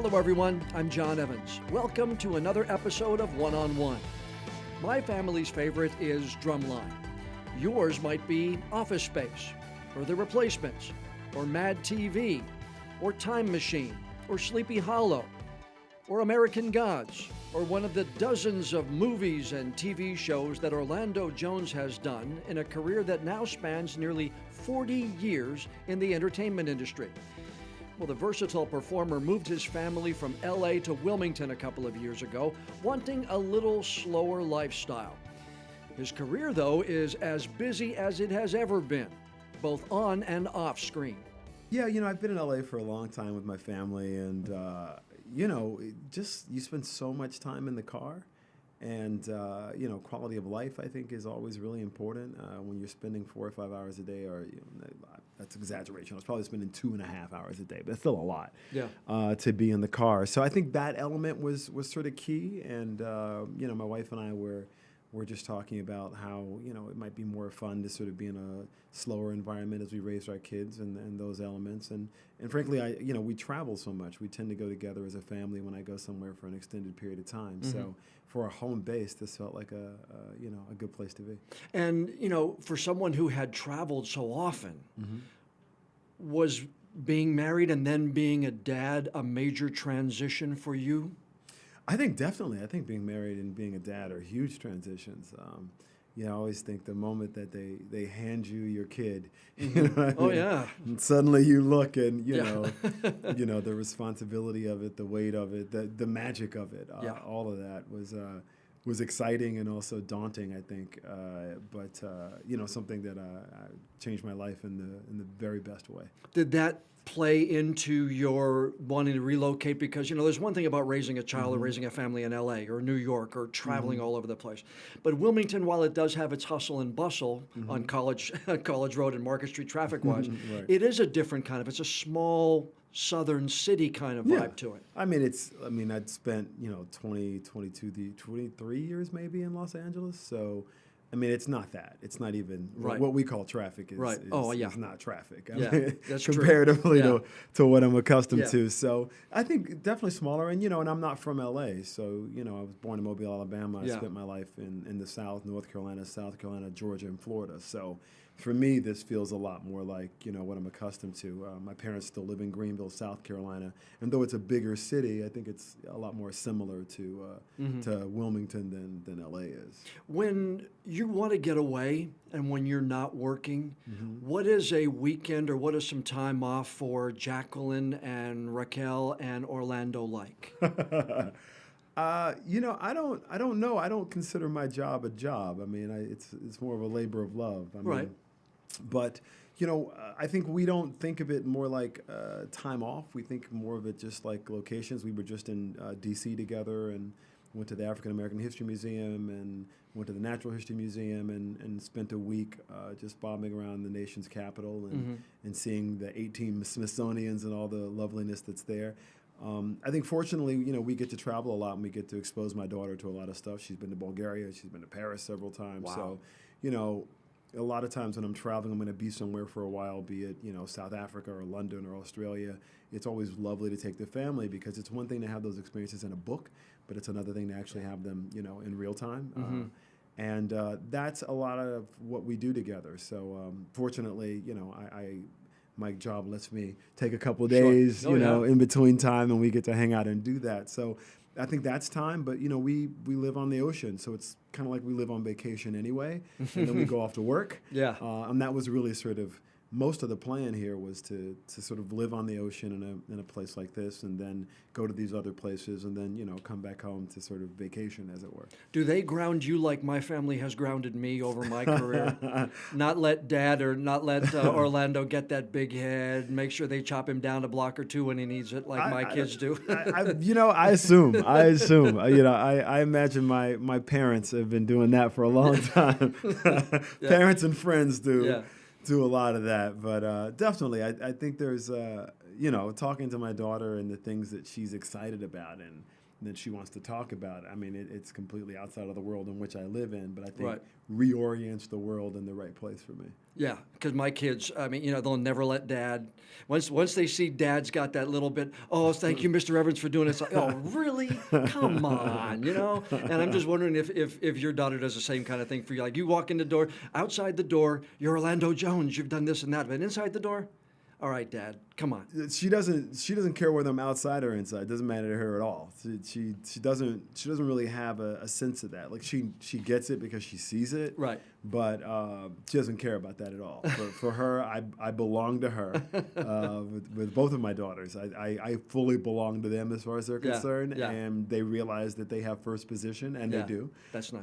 Hello, everyone. I'm John Evans. Welcome to another episode of One on One. My family's favorite is Drumline. Yours might be Office Space, or The Replacements, or Mad TV, or Time Machine, or Sleepy Hollow, or American Gods, or one of the dozens of movies and TV shows that Orlando Jones has done in a career that now spans nearly 40 years in the entertainment industry. Well, the versatile performer moved his family from LA to Wilmington a couple of years ago, wanting a little slower lifestyle. His career, though, is as busy as it has ever been, both on and off screen. Yeah, I've been in LA for a long time with my family, and, you spend so much time in the car. And, quality of life, I think, is always really important when you're spending 4 or 5 hours a day, or that's exaggeration. I was probably spending 2.5 hours a day, but it's still a lot to be in the car. So I think that element was sort of key. And, my wife and I were just talking about how, it might be more fun to sort of be in a slower environment as we raise our kids and those elements. And frankly, we travel so much. We tend to go together as a family when I go somewhere for an extended period of time. Mm-hmm. So for a home base, this felt like a good place to be. And, for someone who had traveled so often, mm-hmm. was being married and then being a dad a major transition for you? I think definitely. I think being married and being a dad are huge transitions. I always think the moment that they hand you your kid, yeah, and suddenly you look and the responsibility of it, the weight of it, the magic of it, all of that was exciting and also daunting, I think. But something that changed my life in the very best way. Did that play into your wanting to relocate? Because, there's one thing about raising a child, mm-hmm. or raising a family in LA or New York or traveling mm-hmm. all over the place. But Wilmington, while it does have its hustle and bustle mm-hmm. on College Road and Market Street traffic-wise, right. It is a different kind of, it's a small southern city kind of vibe to it. I'd spent, 23 years maybe in Los Angeles. So, it's not that. It's not even what we call traffic is not traffic. That's comparatively true. to what I'm accustomed to. So I think definitely smaller. And, and I'm not from L.A. So, I was born in Mobile, Alabama. I spent my life in the South, North Carolina, South Carolina, Georgia, and Florida. So for me, this feels a lot more like, what I'm accustomed to. My parents still live in Greenville, South Carolina. And though it's a bigger city, I think it's a lot more similar to Wilmington than L.A. is. When you want to get away and when you're not working, mm-hmm. what is a weekend or what is some time off for Jacqueline and Raquel and Orlando like? I don't know. I don't consider my job a job. It's more of a labor of love. Right. But, I think we don't think of it more like time off. We think more of it just like locations. We were just in D.C. together and went to the African American History Museum and went to the Natural History Museum and spent a week just bobbing around the nation's capital and seeing the 18 Smithsonians and all the loveliness that's there. I think fortunately, we get to travel a lot and we get to expose my daughter to a lot of stuff. She's been to Bulgaria. She's been to Paris several times. Wow. So, a lot of times when I'm traveling, I'm going to be somewhere for a while, be it, South Africa or London or Australia. It's always lovely to take the family because it's one thing to have those experiences in a book, but it's another thing to actually have them, in real time. Mm-hmm. And that's a lot of what we do together. So fortunately, my job lets me take a couple of days, in between time, and we get to hang out and do that. So I think that's time, but, we live on the ocean, so it's kind of like we live on vacation anyway, and then we go off to work. Yeah. And that was really sort of most of the plan here was to sort of live on the ocean in a place like this and then go to these other places and then, come back home to sort of vacation, as it were. Do they ground you like my family has grounded me over my career? Not let Dad or not let Orlando get that big head, make sure they chop him down a block or two when he needs it like my kids do? I assume. I imagine my parents have been doing that for a long time. Parents and friends do. Yeah. Do a lot of that, but definitely, I think there's, talking to my daughter and the things that she's excited about, and that she wants to talk about. I mean, it's completely outside of the world in which I live in, but I think Right. reorients the world in the right place for me. Yeah, because my kids, I mean, they'll never let dad. Once they see dad's got that little bit, oh, thank you, Mr. Evans, for doing it. It's like, oh, really? Come on, And I'm just wondering if your daughter does the same kind of thing for you. Like you walk in the door, outside the door, you're Orlando Jones, you've done this and that, but inside the door, all right, Dad, come on. She doesn't care whether I'm outside or inside. It doesn't matter to her at all. She doesn't really have a sense of that. Like she gets it because she sees it. Right. But she doesn't care about that at all. For her, I belong to her. With both of my daughters, I fully belong to them as far as they're concerned, and they realize that they have first position, and they do. That's nice.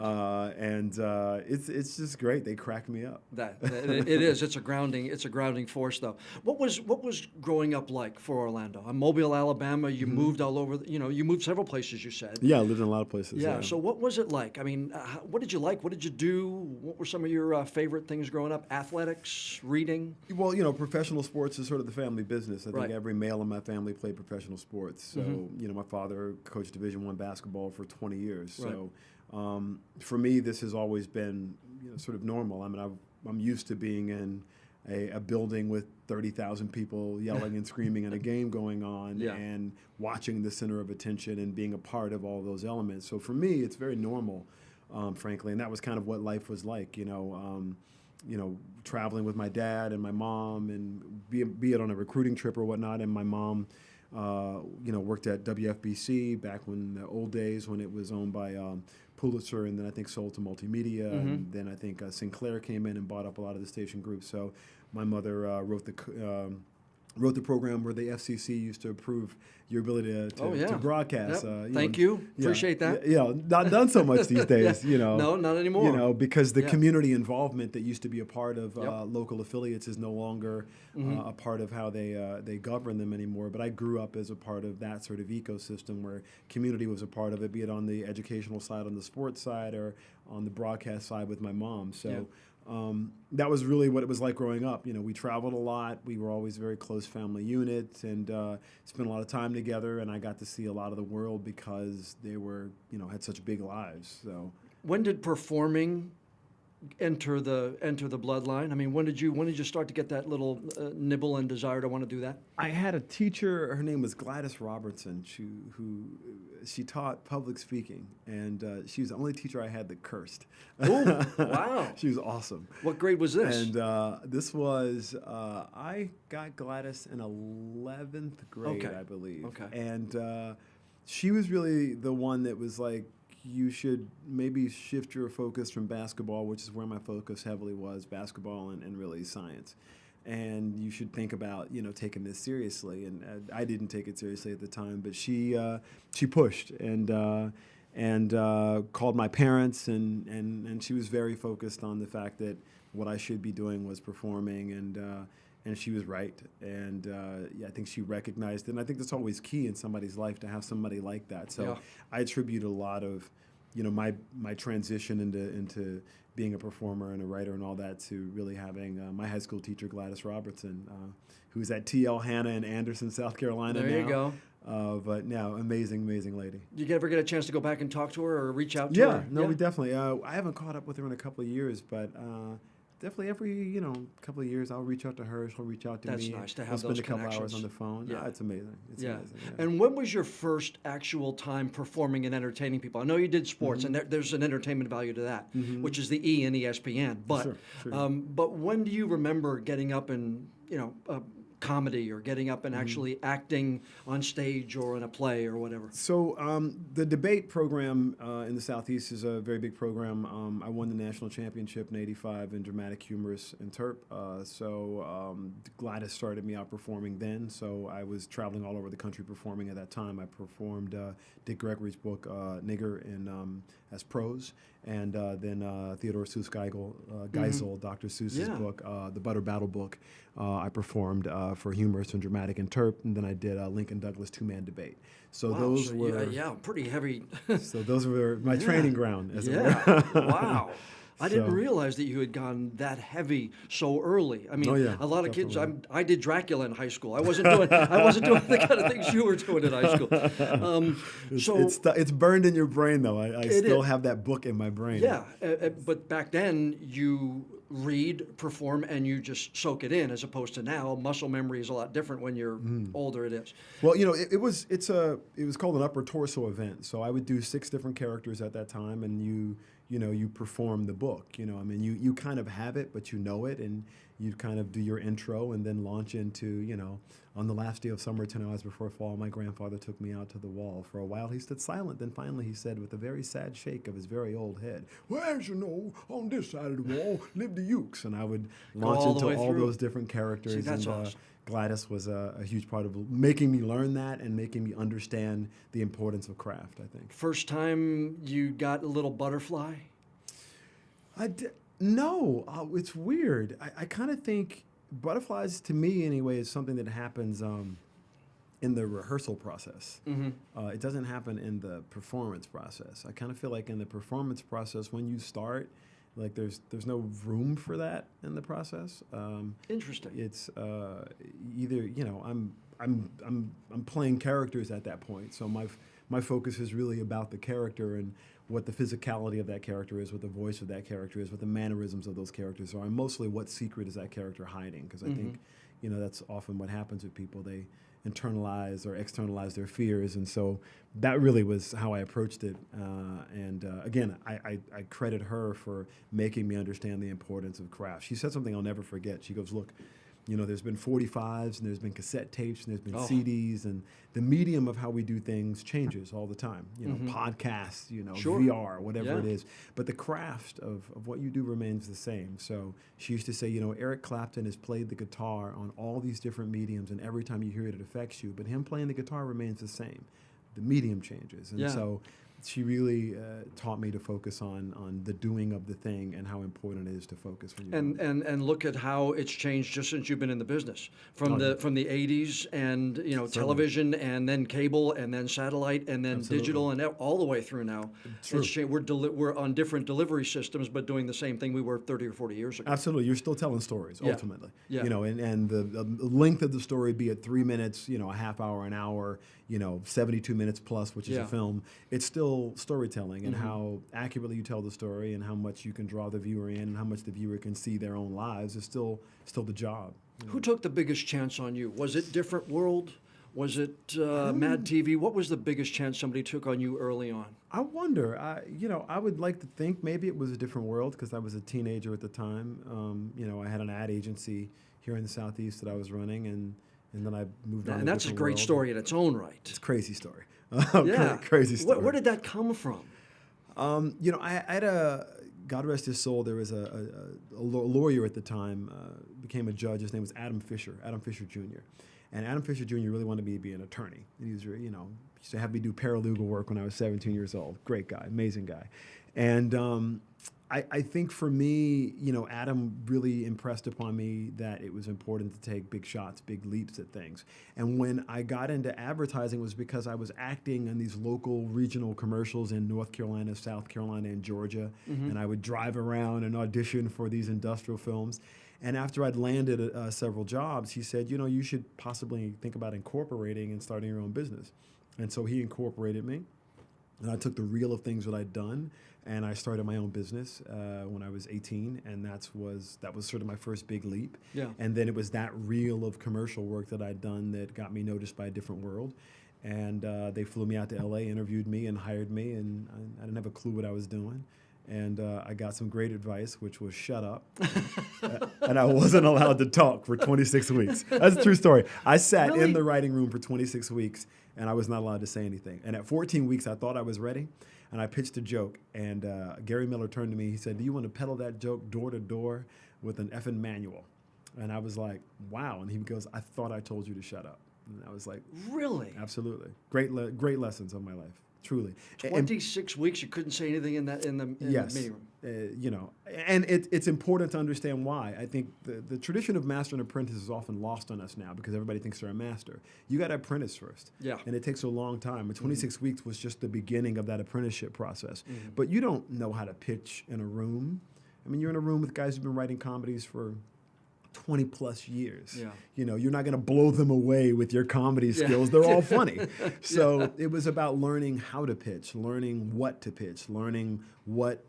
And it's just great. They crack me up. It is. It's a grounding force, though. What was growing up like for Orlando? In Mobile, Alabama, you moved all over. You moved several places. You said. Yeah, I lived in a lot of places. Yeah. So what was it like? I mean, what did you like? What did you do? What were some of your favorite things growing up? Athletics, reading? Well, professional sports is sort of the family business. I think every male in my family played professional sports. So, my father coached Division I basketball for 20 years. Right. So, for me, this has always been sort of normal. I mean, I'm used to being in a building with 30,000 people yelling and screaming and a game going on and watching the center of attention and being a part of all those elements. So for me, it's very normal. Frankly, and that was kind of what life was like, traveling with my dad and my mom, and be it on a recruiting trip or whatnot. And my mom, worked at WFBC back when the old days when it was owned by Pulitzer, and then I think sold to Multimedia, and then I think Sinclair came in and bought up a lot of the station groups. So my mother wrote the program where the FCC used to approve your ability to broadcast. Yep. Thank you. Appreciate that. Not done so much these days. No, not anymore. Because the community involvement that used to be a part of local affiliates is no longer a part of how they govern them anymore. But I grew up as a part of that sort of ecosystem where community was a part of it, be it on the educational side, on the sports side, or on the broadcast side with my mom. So. That was really what it was like growing up. We traveled a lot. We were always a very close family unit, and spent a lot of time together. And I got to see a lot of the world because they were, had such big lives. So, when did performing enter the bloodline? I mean, when did you start to get that little nibble and desire to want to do that? I had a teacher. Her name was Gladys Robertson. She taught public speaking, and she was the only teacher I had that cursed. Oh, wow! She was awesome. What grade was this? And this was I got Gladys in 11th grade, I believe. Okay. And she was really the one that was like, you should maybe shift your focus from basketball, which is where my focus heavily was, basketball and really science. And you should think about, taking this seriously. And I didn't take it seriously at the time, but she pushed and called my parents, and she was very focused on the fact that what I should be doing was performing, and she was right. And I think she recognized it. And I think that's always key in somebody's life, to have somebody like that. So I attribute a lot of, my transition into being a performer and a writer and all that to really having my high school teacher, Gladys Robertson, who's at TL Hanna in Anderson, South Carolina now. There you go. But now, amazing lady. Did you ever get a chance to go back and talk to her or reach out to her? We definitely. I haven't caught up with her in a couple of years, but definitely every couple of years I'll reach out to her. She'll reach out to me. That's nice to have we'll those spend a couple connections. hours on the phone. Yeah, it's amazing. It's amazing. Yeah. And when was your first actual time performing and entertaining people? I know you did sports, and there's an entertainment value to that, which is the E in ESPN. But sure. But when do you remember getting up and comedy, or getting up and actually acting on stage or in a play or whatever? So the debate program in the Southeast is a very big program. I won the national championship in '85 in dramatic, humorous, and terp. So Gladys started me out performing then. So I was traveling all over the country performing at that time. I performed Dick Gregory's book Nigger in as prose, and then Theodore Seuss Geisel, Dr. Seuss's book, the Butter Battle book. I performed for humorous and dramatic and terp, and then I did Lincoln Douglas two-man debate. So those were pretty heavy. So those were my training ground, as it were. Wow. I didn't realize that you had gone that heavy so early. I mean, Oh, yeah, a lot of kids. definitely. I did Dracula in high school. I wasn't doing the kind of things you were doing in high school. So It's burned in your brain, though. I it still is. have that book in my brain. Yeah, but back then you read, perform, and you just soak it in, as opposed to now. Muscle memory is a lot different when you're older. It is. Well, it was called an upper torso event. So I would do 6 different characters at that time, and you perform the book. I mean, you kind of have it, but you know it, and you kind of do your intro and then launch into, on the last day of summer, 10 hours before fall, my grandfather took me out to the wall. For a while, he stood silent. Then finally he said, with a very sad shake of his very old head, "Well, as you know, on this side of the wall live the Ukes." And I would launch all the into way all through. those different characters. See, that's and awesome. Gladys was a huge part of making me learn that and making me understand the importance of craft, I think. First time you got a little butterfly? No, it's weird. I kind of think butterflies, to me anyway, is something that happens in the rehearsal process. It doesn't happen in the performance process. I kind of feel like in the performance process, when you start, like there's no room for that in the process. Interesting. It's either I'm playing characters at that point, so my focus is really about the character and what the physicality of that character is, what the voice of that character is, what the mannerisms of those characters are, and mostly what secret is that character hiding. Because I think, that's often what happens with people. They internalize or externalize their fears, and so that really was how I approached it. Again, I credit her for making me understand the importance of craft. She said something I'll never forget. She goes, "Look, there's been 45s and there's been cassette tapes and there's been CDs, and the medium of how we do things changes all the time. Podcasts, Sure. VR, whatever it Yeah. is. But the craft of what you do remains the same." So she used to say, Eric Clapton has played the guitar on all these different mediums, and every time you hear it, it affects you. But him playing the guitar remains the same. The medium changes. And Yeah. so she really taught me to focus on the doing of the thing and how important it is to focus when you're doing it. And look at how it's changed just since you've been in the business. From Oh, yeah. the 80s and television, and then cable, and then satellite, and then Absolutely. digital, and all the way through now. True. It's changed. We're on different delivery systems, but doing the same thing we were 30 or 40 years ago. Absolutely. You're still telling stories, Yeah. ultimately. Yeah. And the length of the story, be it 3 minutes, a half hour, an hour, 72 minutes plus, which is Yeah. a film, it's still storytelling, and how accurately you tell the story and how much you can draw the viewer in and how much the viewer can see their own lives is still the job. Who took the biggest chance on you? Was it Different World? Was it Mad TV? What was the biggest chance somebody took on you early on? I wonder. I would like to think maybe it was a different world because I was a teenager at the time. I had an ad agency here in the Southeast that I was running, and then I moved on. And to that's a Different great World. story in its own right. It's a crazy story. Yeah. Crazy story. Where did that come from? I had God rest his soul, there was a lawyer at the time, became a judge. His name was Adam Fisher Jr. And Adam Fisher Jr. really wanted me to be an attorney. He was, used to have me do paralegal work when I was 17 years old. Great guy, amazing guy. And I think for me, Adam really impressed upon me that it was important to take big shots, big leaps at things. And when I got into advertising, it was because I was acting in these local regional commercials in North Carolina, South Carolina, and Georgia. And I would drive around and audition for these industrial films. And after I'd landed several jobs, he said, you should possibly think about incorporating and starting your own business. And so he incorporated me. And I took the reel of things that I'd done, and I started my own business when I was 18, and that was sort of my first big leap. Yeah. And then it was that reel of commercial work that I'd done that got me noticed by a different world. And they flew me out to LA, interviewed me, and hired me, and I didn't have a clue what I was doing. And I got some great advice, which was shut up. And I wasn't allowed to talk for 26 weeks. That's a true story. I sat Really? in the writing room for 26 weeks, and I was not allowed to say anything. And at 14 weeks, I thought I was ready, and I pitched a joke. And Gary Miller turned to me. He said, "Do you want to peddle that joke door to door with an effing manual?" And I was like, "Wow." And he goes, "I thought I told you to shut up." And I was like, Really? "Absolutely. Great lessons of my life. Truly." 26 weeks, you couldn't say anything in the Yes. meeting room. And it's important to understand why. I think the tradition of master and apprentice is often lost on us now because everybody thinks they're a master. You got to apprentice first. Yeah. And it takes a long time. And 26 weeks was just the beginning of that apprenticeship process. But you don't know how to pitch in a room. I mean, you're in a room with guys who've been writing comedies for 20 plus years. Yeah. You know, you're not going to blow them away with your comedy skills. They're all funny. So it was about learning how to pitch, learning what to pitch, learning what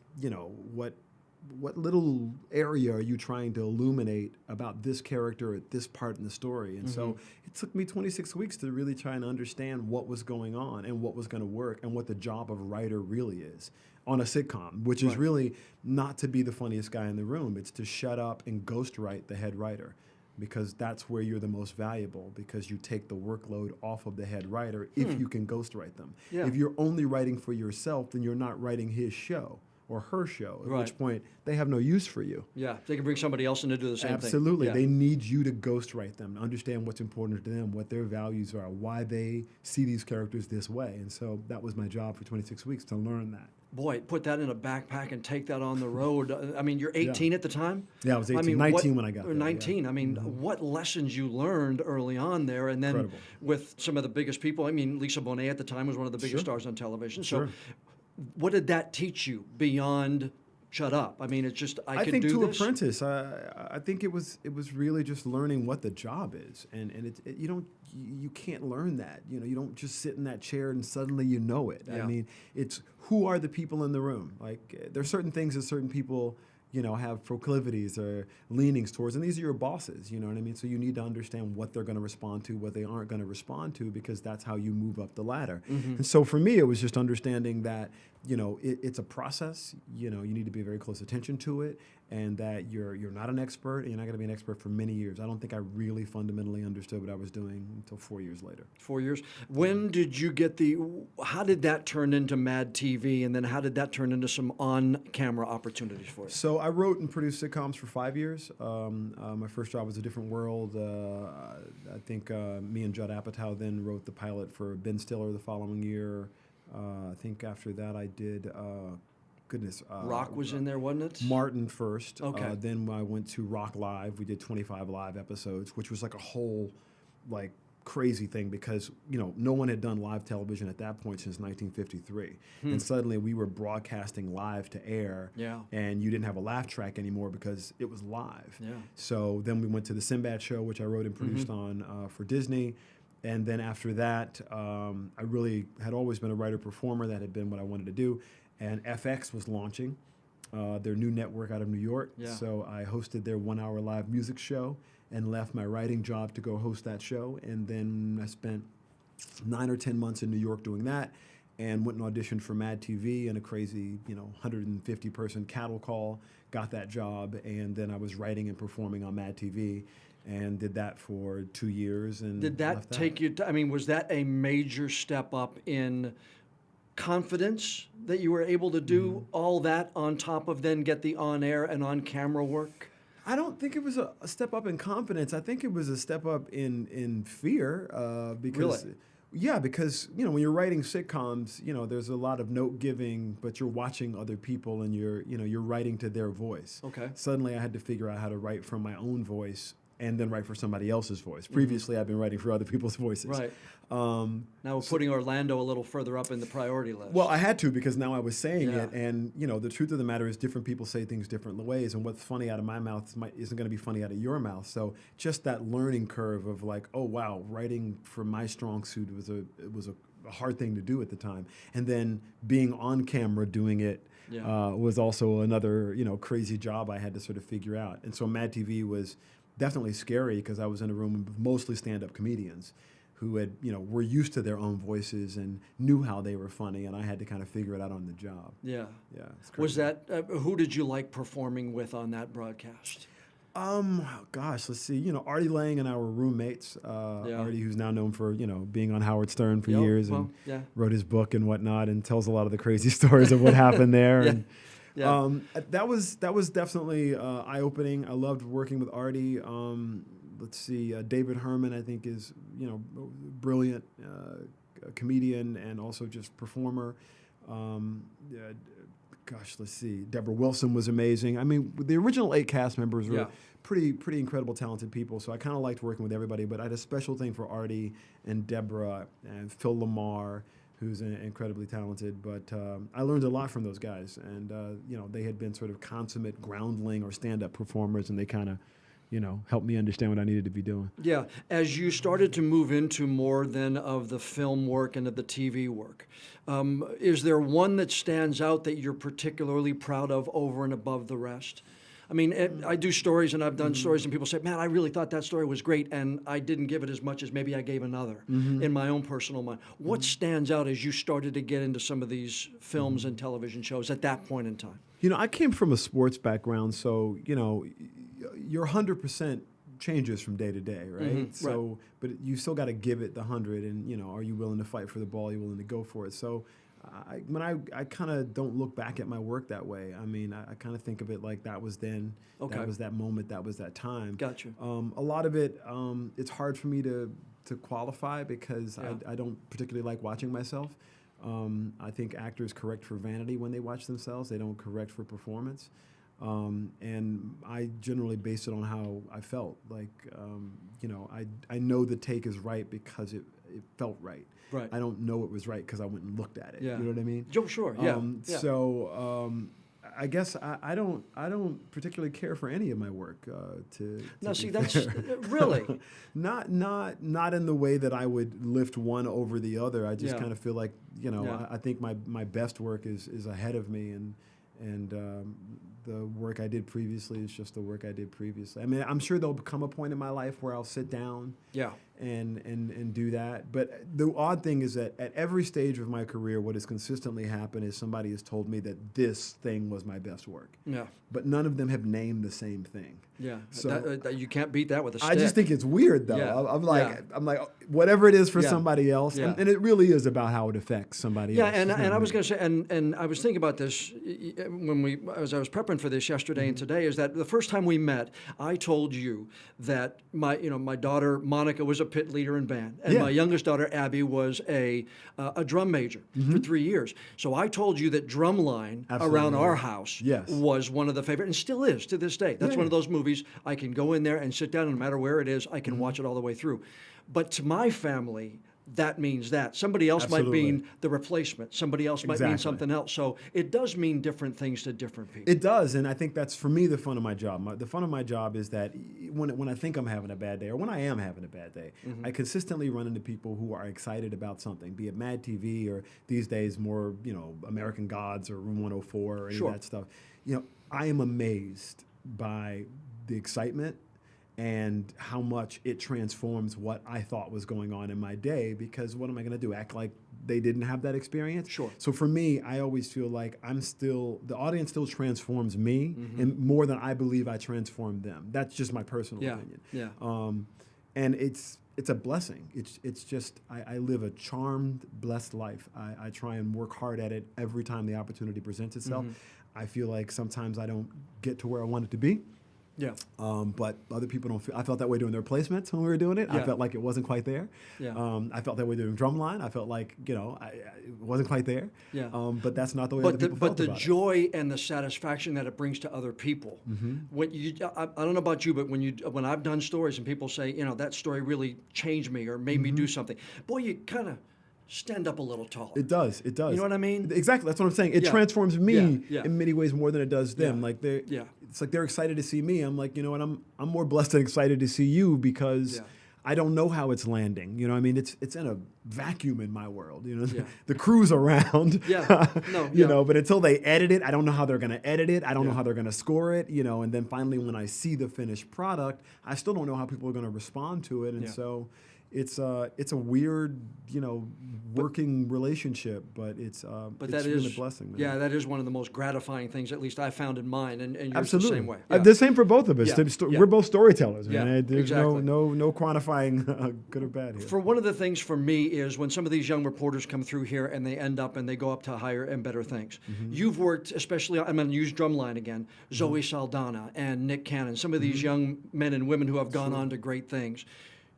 little area are you trying to illuminate about this character at this part in the story. And so it took me 26 weeks to really try and understand what was going on and what was going to work and what the job of a writer really is on a sitcom, which is really not to be the funniest guy in the room. It's to shut up and ghostwrite the head writer, because that's where you're the most valuable, because you take the workload off of the head writer if you can ghostwrite them. Yeah. If you're only writing for yourself, then you're not writing his show or her show, at which point they have no use for you. Yeah, they can bring somebody else in to do the same thing. Absolutely. Yeah. They need you to ghostwrite them, understand what's important to them, what their values are, why they see these characters this way. And so that was my job for 26 weeks, to learn that. Boy, put that in a backpack and take that on the road. I mean, you're 18 at the time? Yeah, I was 18. I mean, 19 when I got there. 19. I mean, what lessons you learned early on there, and then with some of the biggest people. I mean, Lisa Bonet at the time was one of the biggest stars on television. So what did that teach you beyond shut up? I mean, it's just, I can do this. I think to apprentice, I think it was really just learning what the job is, and you can't learn that. You know, you don't just sit in that chair and suddenly you know it. Yeah. I mean, it's who are the people in the room. Like, there's certain things that certain people, you know, have proclivities or leanings towards, and these are your bosses, you know what I mean? So you need to understand what they're going to respond to, what they aren't going to respond to, because that's how you move up the ladder. And so for me, it was just understanding that, you know, it's a process. You know, you need to pay very close attention to it, and that you're not an expert, and you're not going to be an expert for many years. I don't think I really fundamentally understood what I was doing until 4 years later. 4 years. When did you get how did that turn into Mad TV, and then how did that turn into some on-camera opportunities for you? So I wrote and produced sitcoms for 5 years. My first job was A Different World. I think me and Judd Apatow then wrote the pilot for Ben Stiller the following year. I think after that I did, Rock was in there, wasn't it? Martin first. Okay. Then I went to Rock Live. We did 25 live episodes, which was like a whole, like, crazy thing, because, you know, no one had done live television at that point since 1953. And suddenly we were broadcasting live to air, and you didn't have a laugh track anymore because it was live. Yeah. So then we went to the Sinbad show, which I wrote and produced on for Disney. And then after that, I really had always been a writer-performer. That had been what I wanted to do. And FX was launching their new network out of New York. Yeah. So I hosted their 1 hour live music show and left my writing job to go host that show. And then I spent 9 or 10 months in New York doing that, and went and auditioned for Mad TV in a crazy, 150-person cattle call, got that job, and then I was writing and performing on Mad TV. And did that for 2 years. And did that take you? I mean, was that a major step up in confidence that you were able to do all that on top of then get the on-air and on-camera work? I don't think it was a step up in confidence. I think it was a step up in fear. Because, really? Yeah, because when you're writing sitcoms, there's a lot of note giving, but you're watching other people and you're writing to their voice. Okay. Suddenly, I had to figure out how to write from my own voice and then write for somebody else's voice. Previously, I've been writing for other people's voices. Right. Now we're putting Orlando a little further up in the priority list. Well, I had to, because now I was saying it, and the truth of the matter is different people say things different ways, and what's funny out of my mouth isn't going to be funny out of your mouth. So just that learning curve of like, oh wow, writing for my strong suit was a hard thing to do at the time, and then being on camera doing it was also another crazy job I had to sort of figure out. And so Mad TV was definitely scary, because I was in a room with mostly stand-up comedians who had, were used to their own voices and knew how they were funny, and I had to kind of figure it out on the job. Yeah. Yeah. Was that, who did you like performing with on that broadcast? Gosh, let's see. Artie Lang and I were roommates. Artie, who's now known for, being on Howard Stern for years, and wrote his book and whatnot, and tells a lot of the crazy stories of what happened there. And that was definitely eye-opening. I loved working with Artie. Let's see, David Herman, I think, is brilliant comedian and also just performer. Gosh, let's see. Deborah Wilson was amazing. I mean, the original 8 cast members were pretty incredible, talented people. So I kind of liked working with everybody. But I had a special thing for Artie and Deborah and Phil Lamar, who's incredibly talented. But I learned a lot from those guys, and they had been sort of consummate groundling or stand-up performers, and they kind of, helped me understand what I needed to be doing. Yeah, as you started to move into more than of the film work and of the TV work, is there one that stands out that you're particularly proud of over and above the rest? I mean, I do stories, and I've done stories, and people say, man, I really thought that story was great, and I didn't give it as much as maybe I gave another in my own personal mind. What stands out as you started to get into some of these films and television shows at that point in time? I came from a sports background, so, your 100% changes from day to day, right? So, but you still got to give it the 100, and, are you willing to fight for the ball? Are you willing to go for it? So, I kind of don't look back at my work that way. I mean, I kind of think of it like that was then, that was that moment, that was that time. Gotcha. A lot of it, it's hard for me to qualify because I don't particularly like watching myself. I think actors correct for vanity when they watch themselves. They don't correct for performance. And I generally base it on how I felt. Like, I know the take is right because it felt right. Right. I don't know it was right because I went and looked at it. Yeah. You know what I mean? Sure. Yeah. So I guess I don't particularly care for any of my work. Now, see, that's really not in the way that I would lift one over the other. I just kind of feel like I think my best work is ahead of me, and the work I did previously is just the work I did previously. I mean, I'm sure there'll come a point in my life where I'll sit down and do that. But the odd thing is that at every stage of my career, what has consistently happened is somebody has told me that this thing was my best work. Yeah. But none of them have named the same thing. Yeah. So you can't beat that with a stick. I just think it's weird, though. Yeah. I'm like, whatever it is for somebody else, and it really is about how it affects somebody else. Yeah, and I was going to say, and I was thinking about this as I was prepping for this yesterday and today, is that the first time we met, I told you that my daughter Monica was a pit leader in band, and my youngest daughter Abby was a drum major for 3 years. So I told you that Drumline around our house was one of the favorite, and still is to this day. That's one of those movies I can go in there and sit down, and no matter where it is, I can watch it all the way through. But to my family, that means that. Somebody else might mean The Replacement. Somebody else might mean something else. So it does mean different things to different people. It does, and I think that's, for me, the fun of my job. The fun of my job is that when I think I'm having a bad day, or when I am having a bad day, I consistently run into people who are excited about something, be it Mad TV or these days more, American Gods or Room 104 or any of that stuff. I am amazed by the excitement and how much it transforms what I thought was going on in my day, because what am I going to do? Act like they didn't have that experience? Sure. So for me, I always feel like the audience still transforms me and more than I believe I transformed them. That's just my personal opinion. Yeah. And it's a blessing. It's just, I live a charmed, blessed life. I try and work hard at it every time the opportunity presents itself. I feel like sometimes I don't get to where I want it to be. Yeah. But other people don't feel. I felt that way doing The Replacements when we were doing it. I felt like it wasn't quite there. Yeah. I felt that way doing Drumline. I felt like, it wasn't quite there. Yeah. But that's not the way other people felt about it. But the joy and the satisfaction that it brings to other people. When I don't know about you, but when I've done stories and people say, that story really changed me or made me do something, boy, you kind of stand up a little taller. It does. You know what I mean? Exactly. That's what I'm saying. It transforms me in many ways more than it does them. Like it's like they're excited to see me. I'm like, you know what? I'm more blessed and excited to see you because I don't know how it's landing. You know what I mean? It's in a vacuum in my world. The crew's around. But until they edit it, I don't know how they're going to edit it. I don't know how they're going to score it. And then finally when I see the finished product, I still don't know how people are going to respond to it. And so it's a weird, working relationship, but it's really a blessing. Man. Yeah, that is one of the most gratifying things, at least I found in mine, and yours the same way. The same for both of us. We're both storytellers, man. There's no quantifying good or bad here. For one of the things for me is when some of these young reporters come through here and they end up and they go up to higher and better things. You've worked, especially, I'm going to use Drumline again, Zoe Saldana and Nick Cannon, some of these young men and women who have gone on to great things.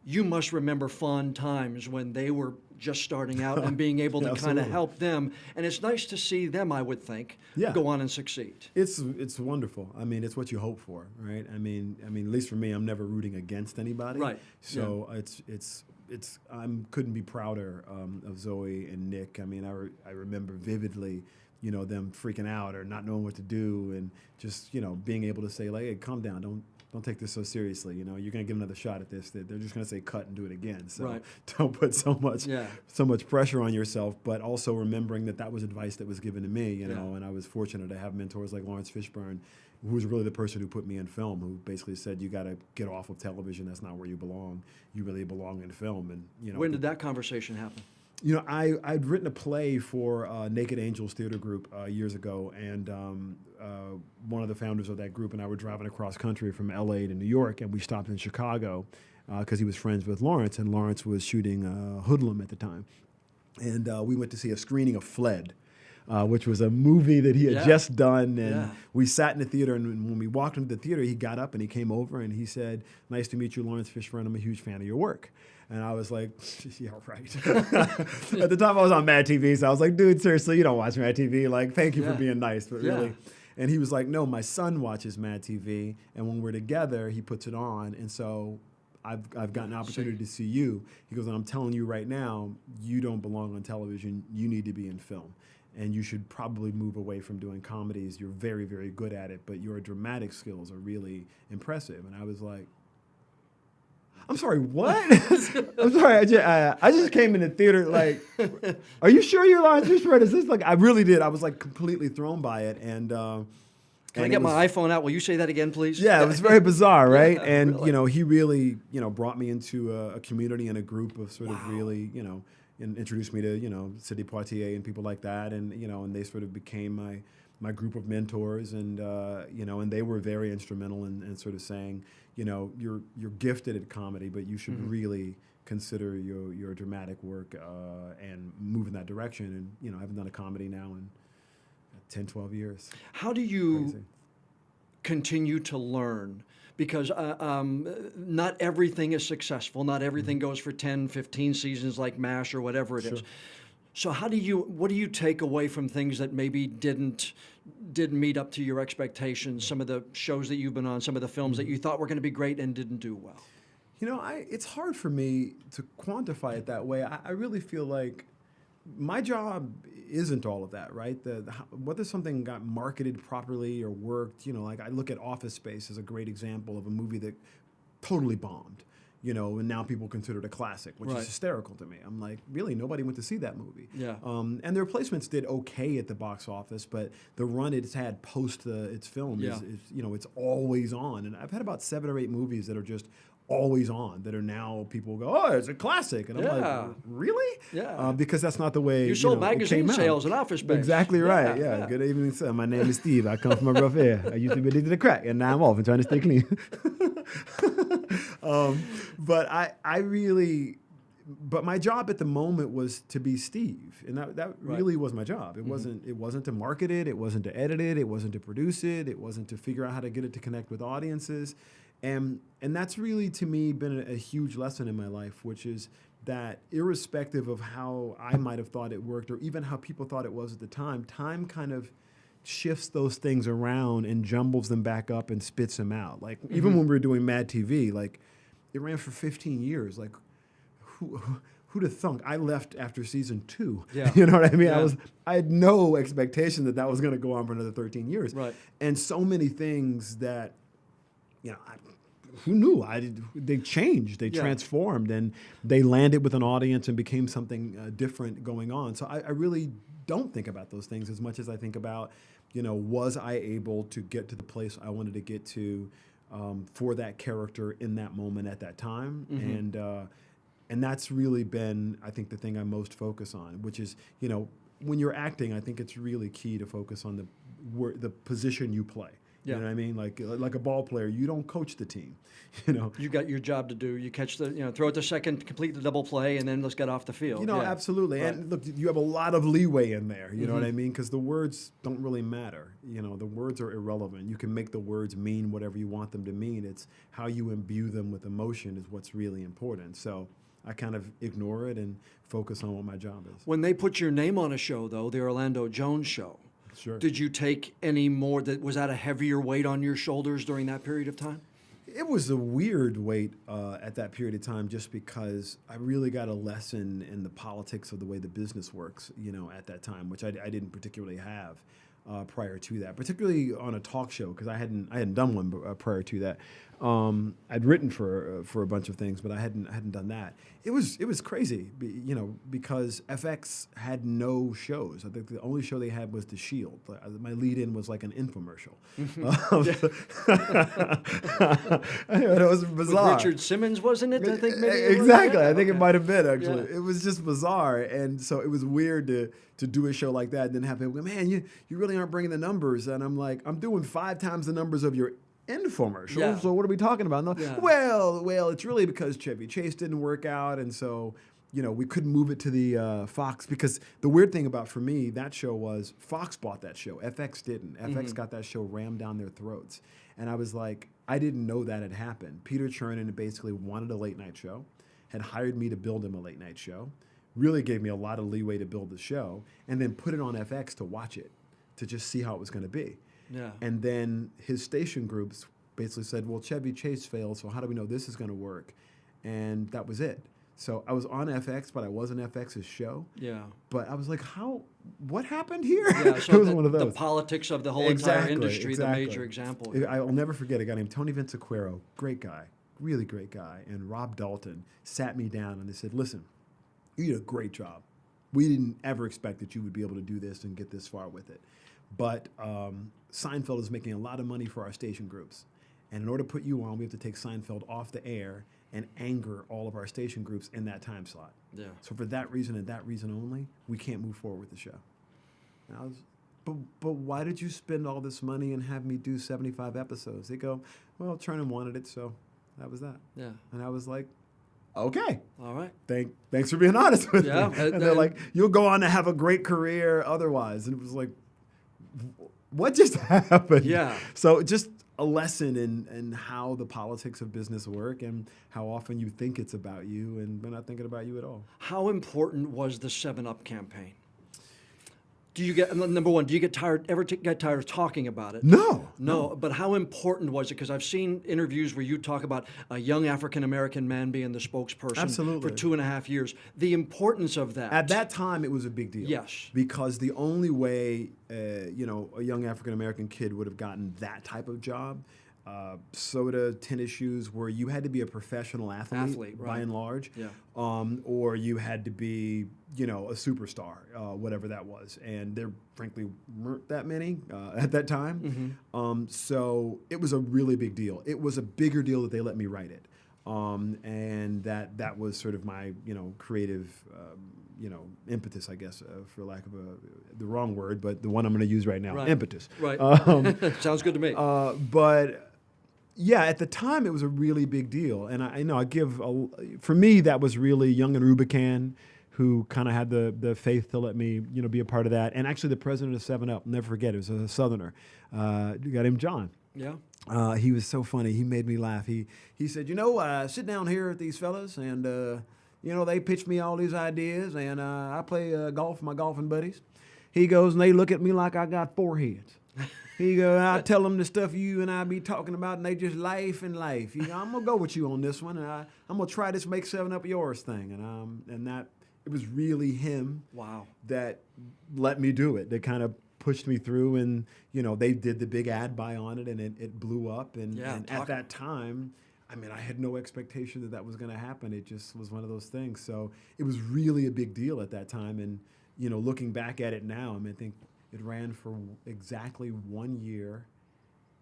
You must remember fond times when they were just starting out and being able to kind of help them. And it's nice to see them, I would think, go on and succeed. It's wonderful. I mean, it's what you hope for, right? I mean, at least for me, I'm never rooting against anybody. Right. So it's couldn't be prouder of Zoe and Nick. I mean, I remember vividly, them freaking out or not knowing what to do, and just being able to say like, hey, calm down, don't take this so seriously. You're going to give another shot at this. They're just going to say cut and do it again. So right. don't put so much pressure on yourself, but also remembering that was advice that was given to me, and I was fortunate to have mentors like Lawrence Fishburne, who was really the person who put me in film, who basically said, you got to get off of television. That's not where you belong. You really belong in film. And, when did that conversation happen? I'd written a play for Naked Angels Theater Group years ago, and one of the founders of that group and I were driving across country from L.A. to New York, and we stopped in Chicago because he was friends with Lawrence, and Lawrence was shooting Hoodlum at the time. And we went to see a screening of Fled, which was a movie that he had just done, and we sat in the theater, and when we walked into the theater, he got up and he came over and he said, "Nice to meet you, Lawrence Fishburne. I'm a huge fan of your work." And I was like, yeah, right. At the time I was on Mad TV, so I was like, dude, seriously, you don't watch Mad TV. Like, thank you for being nice, but really. And he was like, no, my son watches Mad TV, and when we're together, he puts it on, and so I've gotten an opportunity to see you. He goes, and I'm telling you right now, you don't belong on television. You need to be in film. And you should probably move away from doing comedies. You're very, very good at it, but your dramatic skills are really impressive. And I was like, I'm sorry, what? I'm sorry, I just came in the theater like, are you sure you're Lawrence Fishburne? Is this like, I really did. I was like completely thrown by it. And can I get my iPhone out? Will you say that again, please? Yeah, it was very bizarre, right? And, really. he really, brought me into a community and a group of sort of really, and introduced me to, Sidney Poitier and people like that. And, and they sort of became my group of mentors. And, and they were very instrumental in sort of saying, you're gifted at comedy, but you should really consider your dramatic work and move in that direction. And, I haven't done a comedy now in 10, 12 years. How do you continue to learn? Because not everything is successful. Not everything goes for 10, 15 seasons like MASH or whatever it is. So what do you take away from things that maybe didn't meet up to your expectations? Some of the shows that you've been on, some of the films that you thought were going to be great and didn't do well. It's hard for me to quantify it that way. I really feel like my job isn't all of that, right? Whether something got marketed properly or worked, like I look at Office Space as a great example of a movie that totally bombed, and now people consider it a classic, which is hysterical to me. I'm like, really, nobody went to see that movie. Yeah. And the replacements did okay at the box office, but the run it's had post its film is, it's always on. And I've had about 7 or 8 movies that are just always on that are now people go, oh, it's a classic. And I'm like, really? Yeah. Because that's not the way you sold magazine sales in Office Space. Exactly right. Yeah. Good evening, sir. My name is Steve. I come from a rough area. I used to be addicted to crack, and now I'm off and trying to stay clean. But my job at the moment was to be Steve, and that really was my job. It wasn't to market it. It wasn't to edit it. It wasn't to produce it. It wasn't to figure out how to get it to connect with audiences. And that's really, to me, been a huge lesson in my life, which is that irrespective of how I might have thought it worked or even how people thought it was at the time kind of shifts those things around and jumbles them back up and spits them out. Like, even when we were doing Mad TV, like, it ran for 15 years. Like, who'd have thunk? I left after season 2. Yeah. You know what I mean? Yeah. I had no expectation that was going to go on for another 13 years. Right. And so many things that, who knew? They changed, they transformed, and they landed with an audience and became something different going on. So I really don't think about those things as much as I think about, was I able to get to the place I wanted to get to for that character in that moment at that time? And that's really been, I think, the thing I most focus on, which is, when you're acting, I think it's really key to focus on the position you play. You know what I mean? Like a ball player, you don't coach the team. You got your job to do. You catch throw it to second, complete the double play, and then let's get off the field. Absolutely. Right. And look, you have a lot of leeway in there. You know what I mean? Because the words don't really matter. The words are irrelevant. You can make the words mean whatever you want them to mean. It's how you imbue them with emotion is what's really important. So I kind of ignore it and focus on what my job is. When they put your name on a show, though, the Orlando Jones show. Sure. Did you take any more? Was that a heavier weight on your shoulders during that period of time? It was a weird wait at that period of time, just because I really got a lesson in the politics of the way the business works, at that time, which I didn't particularly have prior to that, particularly on a talk show, because I hadn't done one prior to that. I'd written for a bunch of things, but I hadn't done that. It was crazy, because FX had no shows. I think the only show they had was The Shield. My lead-in was like an infomercial. It was bizarre. With Richard Simmons, wasn't it? I think maybe exactly. I think it might have been, actually. Yeah. It was just bizarre, and so it was weird to do a show like that and then have people go, "Man, you really aren't bringing the numbers." And I'm like, "I'm doing 5 times the numbers of your infomercial. Yeah. So what are we talking about?" No, yeah. Well, it's really because Chevy Chase didn't work out, and so we couldn't move it to the Fox, because the weird thing about, for me, that show was Fox bought that show. FX didn't. FX got that show rammed down their throats, and I was like, I didn't know that had happened. Peter Chernin basically wanted a late night show, had hired me to build him a late night show, really gave me a lot of leeway to build the show, and then put it on FX to watch it, to just see how it was going to be. Yeah. And then his station groups basically said, well, Chevy Chase failed, so how do we know this is going to work? And that was it. So I was on FX, but I wasn't FX's show. Yeah. But I was like, what happened here? Yeah, so it was one of those. The politics of the whole entire industry, the major example. I'll never forget a guy named Tony Vinciquero, great guy, really great guy, and Rob Dalton sat me down and they said, listen, you did a great job. We didn't ever expect that you would be able to do this and get this far with it. But Seinfeld is making a lot of money for our station groups. And in order to put you on, we have to take Seinfeld off the air and anger all of our station groups in that time slot. Yeah. So for that reason and that reason only, we can't move forward with the show. And I was, but why did you spend all this money and have me do 75 episodes? They go, well, Chernin wanted it, so that was that. Yeah. And I was like, okay. All right. Thanks for being honest with me. And they're like, you'll go on to have a great career otherwise. And it was like, what just happened? Yeah. So just a lesson in how the politics of business work and how often you think it's about you and we're not thinking about you at all. How important was the 7-Up campaign? Do you get, number one, do you get tired of talking about it? No. But how important was it? Because I've seen interviews where you talk about a young African-American man being the spokesperson for 2.5 years. The importance of that. At that time, it was a big deal. Yes. Because the only way, a young African-American kid would have gotten that type of job, soda, tennis shoes, where you had to be a professional athlete right. by and large, yeah. Or you had to be, a superstar, whatever that was. And there, frankly, weren't that many at that time. Mm-hmm. So it was a really big deal. It was a bigger deal that they let me write it. And that was sort of my, creative, impetus, I guess, for lack of the wrong word, but the one I'm going to use right now, right. Impetus. Right. Sounds good to me. But yeah, at the time it was a really big deal, and for me that was really Young and Rubicam, who kind of had the faith to let me be a part of that, and actually the president of 7-Up, never forget, it was a Southerner, a guy named John. Yeah. He was so funny. He made me laugh. He said, sit down here with these fellas, and they pitched me all these ideas, and I play golf with my golfing buddies. He goes, and they look at me like I got 4 heads. He goes, I tell them the stuff you and I be talking about, and they just laugh and laugh. I'm going to go with you on this one, and I'm going to try this make 7-Up yours thing. And that, it was really him that let me do it. They kind of pushed me through, and, they did the big ad buy on it, and it blew up. And at that time, I had no expectation that was going to happen. It just was one of those things. So it was really a big deal at that time. And, looking back at it now, I think it ran for exactly 1 year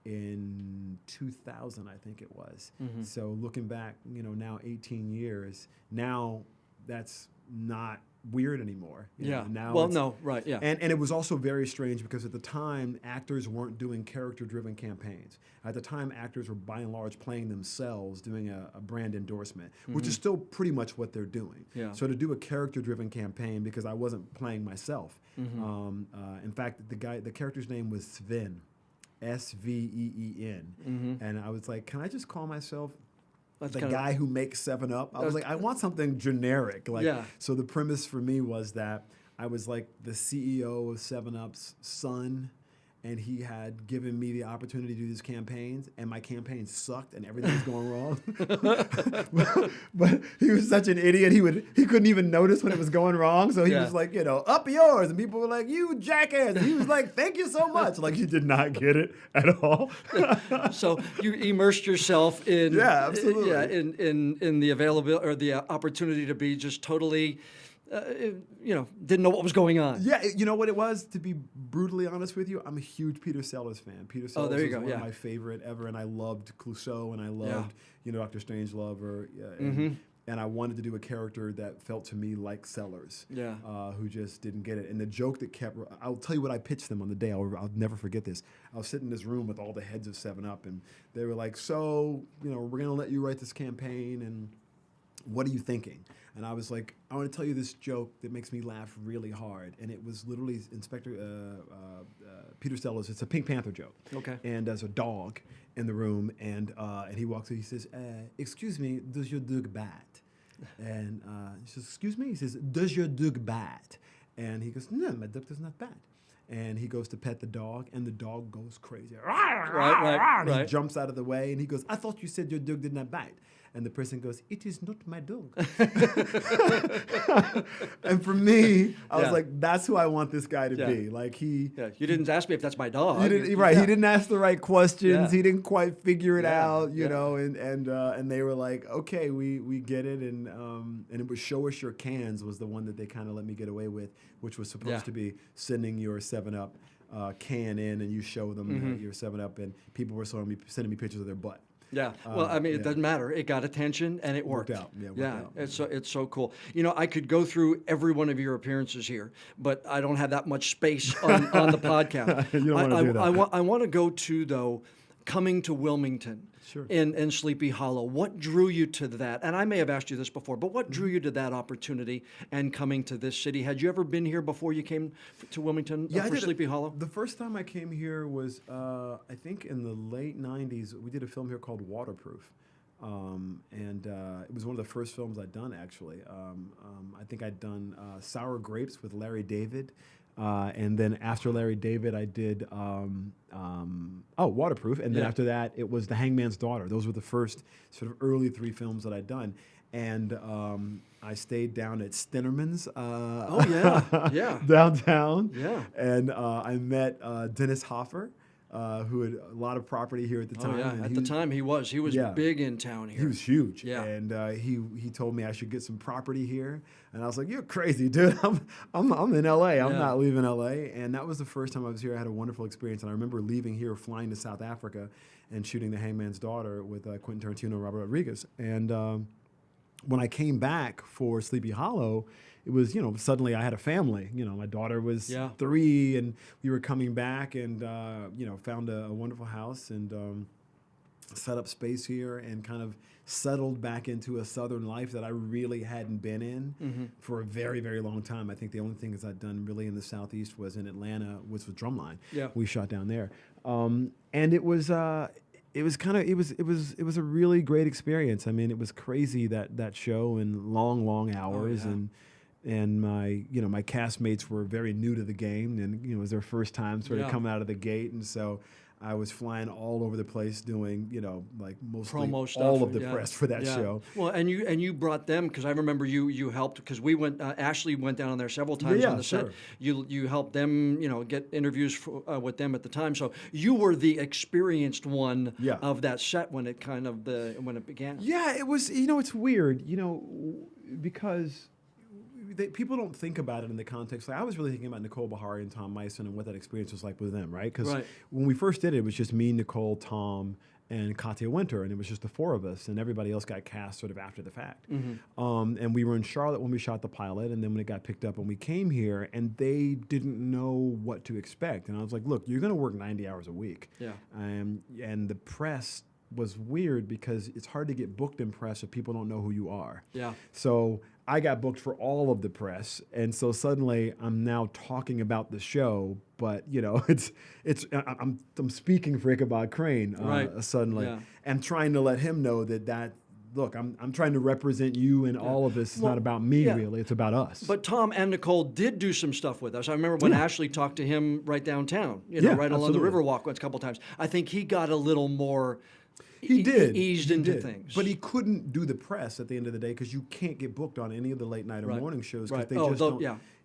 in 2000, I think it was. Mm-hmm. So looking back, now 18 years, now that's not weird anymore. Now right, yeah. And it was also very strange because at the time, actors weren't doing character-driven campaigns. At the time, actors were by and large playing themselves, doing a brand endorsement, mm-hmm. which is still pretty much what they're doing. Yeah. So to do a character-driven campaign, because I wasn't playing myself. Mm-hmm. In fact, the character's name was Sven, S-V-E-E-N. Mm-hmm. And I was like, can I just call myself the guy who makes 7-Up? I was like, I want something generic. So the premise for me was that I was like the CEO of 7-Up's son, and he had given me the opportunity to do these campaigns, and my campaign sucked and everything was going wrong. but he was such an idiot. He couldn't even notice when it was going wrong. So he was like, up yours. And people were like, you jackass. And he was like, thank you so much. Like, he did not get it at all. So you immersed yourself in absolutely. in the availability or the opportunity to be just totally didn't know what was going on. Yeah, you know what it was? To be brutally honest with you, I'm a huge Peter Sellers fan. Peter Sellers was one of my favorite ever, and I loved Clouseau, and I loved Dr. Strangelove, and I wanted to do a character that felt to me like Sellers, who just didn't get it. And the joke that I'll tell you what I pitched them on the day. I'll never forget this. I was sitting in this room with all the heads of 7-Up, and they were like, so, we're going to let you write this campaign, and what are you thinking? And I was like, I want to tell you this joke that makes me laugh really hard. And it was literally Inspector Peter Sellers. It's a Pink Panther joke. Okay. And there's a dog in the room, and he walks in. He says, excuse me, does your dog bat? And he says, excuse me? He says, does your dog bat? And he goes, no, my dog does not bat. And he goes to pet the dog, and the dog goes crazy. Right. He jumps out of the way, and he goes, I thought you said your dog did not bite. And the person goes, it is not my dog. And for me, I was like, that's who I want this guy to be. Like you didn't ask me if that's my dog. He didn't ask the right questions. He didn't quite figure it out, you know. And they were like, okay, we get it. And it was Show Us Your Cans was the one that they kind of let me get away with, which was supposed to be sending your 7-Up can in, and you show them your 7-Up, and people were sending me pictures of their butt. Yeah. Well, I mean, it doesn't matter. It got attention, and it worked. Worked out. It's so cool. I could go through every one of your appearances here, but I don't have that much space on the podcast. You don't want to do that. I want to go to, though, coming to Wilmington. Sure. In Sleepy Hollow. What drew you to that? And I may have asked you this before, but what drew you to that opportunity and coming to this city? Had you ever been here before you came to Wilmington for Sleepy Hollow? The first time I came here was, I think, in the late 90s. We did a film here called Waterproof. It was one of the first films I'd done, actually. I think I'd done Sour Grapes with Larry David. And then after Larry David, I did Waterproof. And then after that, it was The Hangman's Daughter. Those were the first sort of early 3 films that I'd done. And I stayed down at Stinnerman's downtown. Yeah. And I met Dennis Hoffer, who had a lot of property here at the time. Oh, yeah. And at the time, he was big in town here. He was huge. Yeah. And he told me I should get some property here. And I was like, you're crazy, dude. I'm in L.A. I'm not leaving L.A. And that was the first time I was here. I had a wonderful experience. And I remember leaving here, flying to South Africa, and shooting The Hangman's Daughter with Quentin Tarantino and Robert Rodriguez. And when I came back for Sleepy Hollow, it was, suddenly I had a family. My daughter was 3, and we were coming back and, found a wonderful house and set up space here and kind of settled back into a Southern life that I really hadn't been in for a very, very long time. I think the only thing I'd done really in the Southeast was in Atlanta, which was Drumline. Yeah. We shot down there. And it was a really great experience. I mean, it was crazy that show and long hours and my castmates were very new to the game, and it was their first time sort of coming out of the gate, and so I was flying all over the place doing like mostly promo stuff, all of the press for that show. Well, and you brought them, because I remember you helped, because we went. Ashley went down there several times on the set. You helped them get interviews with them at the time. So you were the experienced one of that set when it when it began. Yeah, it was. It's weird. Because people don't think about it in the context. Like, I was really thinking about Nicole Beharie and Tom Meissen and what that experience was like with them, right? Because when we first did it, it was just me, Nicole, Tom, and Katya Winter, and it was just the 4 of us, and everybody else got cast sort of after the fact. And we were in Charlotte when we shot the pilot, and then when it got picked up, and we came here, and they didn't know what to expect. And I was like, look, you're going to work 90 hours a week. Yeah. And the press was weird because it's hard to get booked in press if people don't know who you are. Yeah. So I got booked for all of the press, and so suddenly I'm now talking about the show, but I'm speaking for Ichabod Crane suddenly, and trying to let him know that look, I'm trying to represent you in all of this. It's not about me, really. It's about us. But Tom and Nicole did do some stuff with us. I remember when Ashley talked to him right downtown, right along the Riverwalk once a couple times. I think he got a little more eased into things. But he couldn't do the press at the end of the day because you can't get booked on any of the late night or morning shows because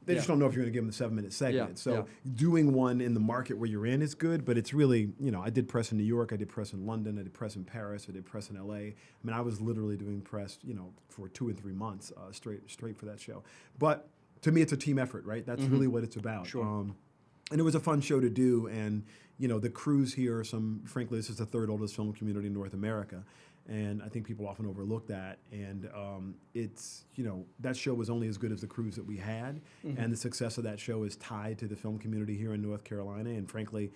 they just don't know if you're going to give them the 7-minute segment. So doing one in the market where you're in is good, but it's really, I did press in New York, I did press in London, I did press in Paris, I did press in LA. I mean, I was literally doing press, for 2 and 3 months straight for that show. But to me, it's a team effort, right? That's really what it's about. Sure. And it was a fun show to do. And, the crews here frankly, this is the 3rd oldest film community in North America. And I think people often overlook that. And it's, that show was only as good as the crews that we had. And the success of that show is tied to the film community here in North Carolina. And frankly,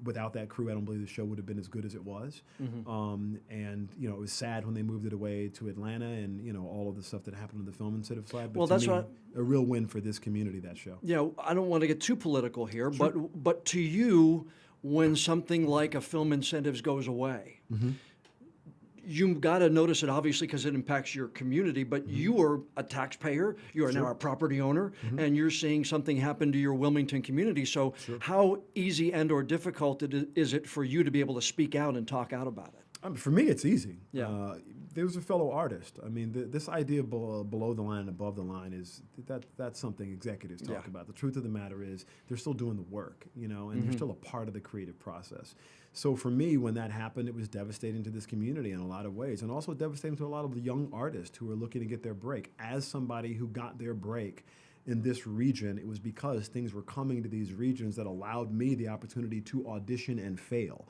without that crew, I don't believe the show would have been as good as it was. And, it was sad when they moved it away to Atlanta and, all of the stuff that happened on the film incentive side. But that's a real win for this community, that show. Yeah, I don't want to get too political here, but to you, when something like a film incentives goes away, you've got to notice it, obviously, because it impacts your community, but you are a taxpayer, you are now a property owner, and you're seeing something happen to your Wilmington community. So how easy and or difficult is it for you to be able to speak out and talk out about it? For me, it's easy. There was a fellow artist. I mean, this idea of below the line and above the line that's something executives talk about. The truth of the matter is they're still doing the work, and they're still a part of the creative process. So for me, when that happened, it was devastating to this community in a lot of ways, and also devastating to a lot of the young artists who are looking to get their break. As somebody who got their break in this region, it was because things were coming to these regions that allowed me the opportunity to audition and fail.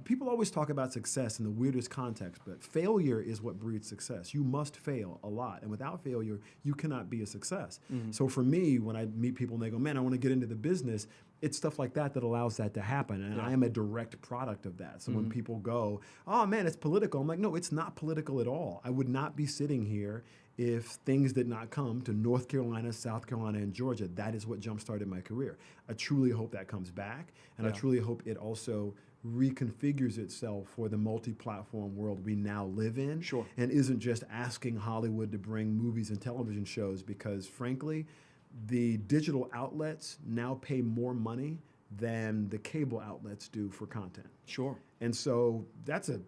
People always talk about success in the weirdest context, but failure is what breeds success. You must fail a lot, and without failure, you cannot be a success. So for me, when I meet people and they go, man, I want to get into the business, it's stuff like that that allows that to happen, and I am a direct product of that. So when people go, oh man, it's political, I'm like, no, it's not political at all. I would not be sitting here if things did not come to North Carolina, South Carolina, and Georgia. That is what jump-started my career. I truly hope that comes back, and I truly hope it also reconfigures itself for the multi-platform world we now live in, and isn't just asking Hollywood to bring movies and television shows, because frankly, the digital outlets now pay more money than the cable outlets do for content. And so that's a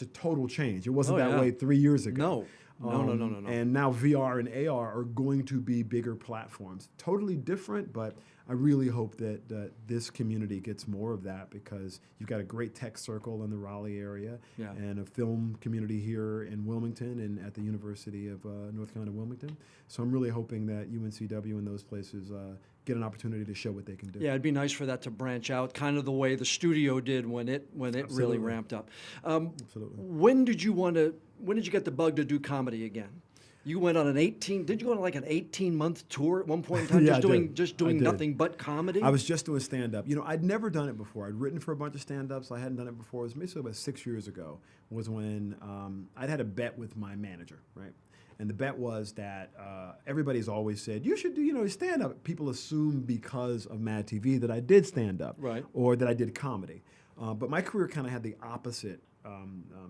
total change. It wasn't that way 3 years ago. No. And now VR and AR are going to be bigger platforms. Totally different, but I really hope that this community gets more of that, because you've got a great tech circle in the Raleigh area and a film community here in Wilmington and at the University of North Carolina, Wilmington. So I'm really hoping that UNCW and those places get an opportunity to show what they can do. Yeah, it'd be nice for that to branch out, kind of the way the studio did when it really ramped up. Absolutely. When did you get the bug to do comedy again? You went on did you go on like an 18-month tour at one point in time, just doing nothing but comedy? I was just doing stand-up. I'd never done it before. I'd written for a bunch of stand-ups. I hadn't done it before. It was basically about 6 years ago was when I'd had a bet with my manager, right? And the bet was that everybody's always said, you should do, stand-up. People assume because of Mad TV that I did stand-up, or that I did comedy. But my career kind of had the opposite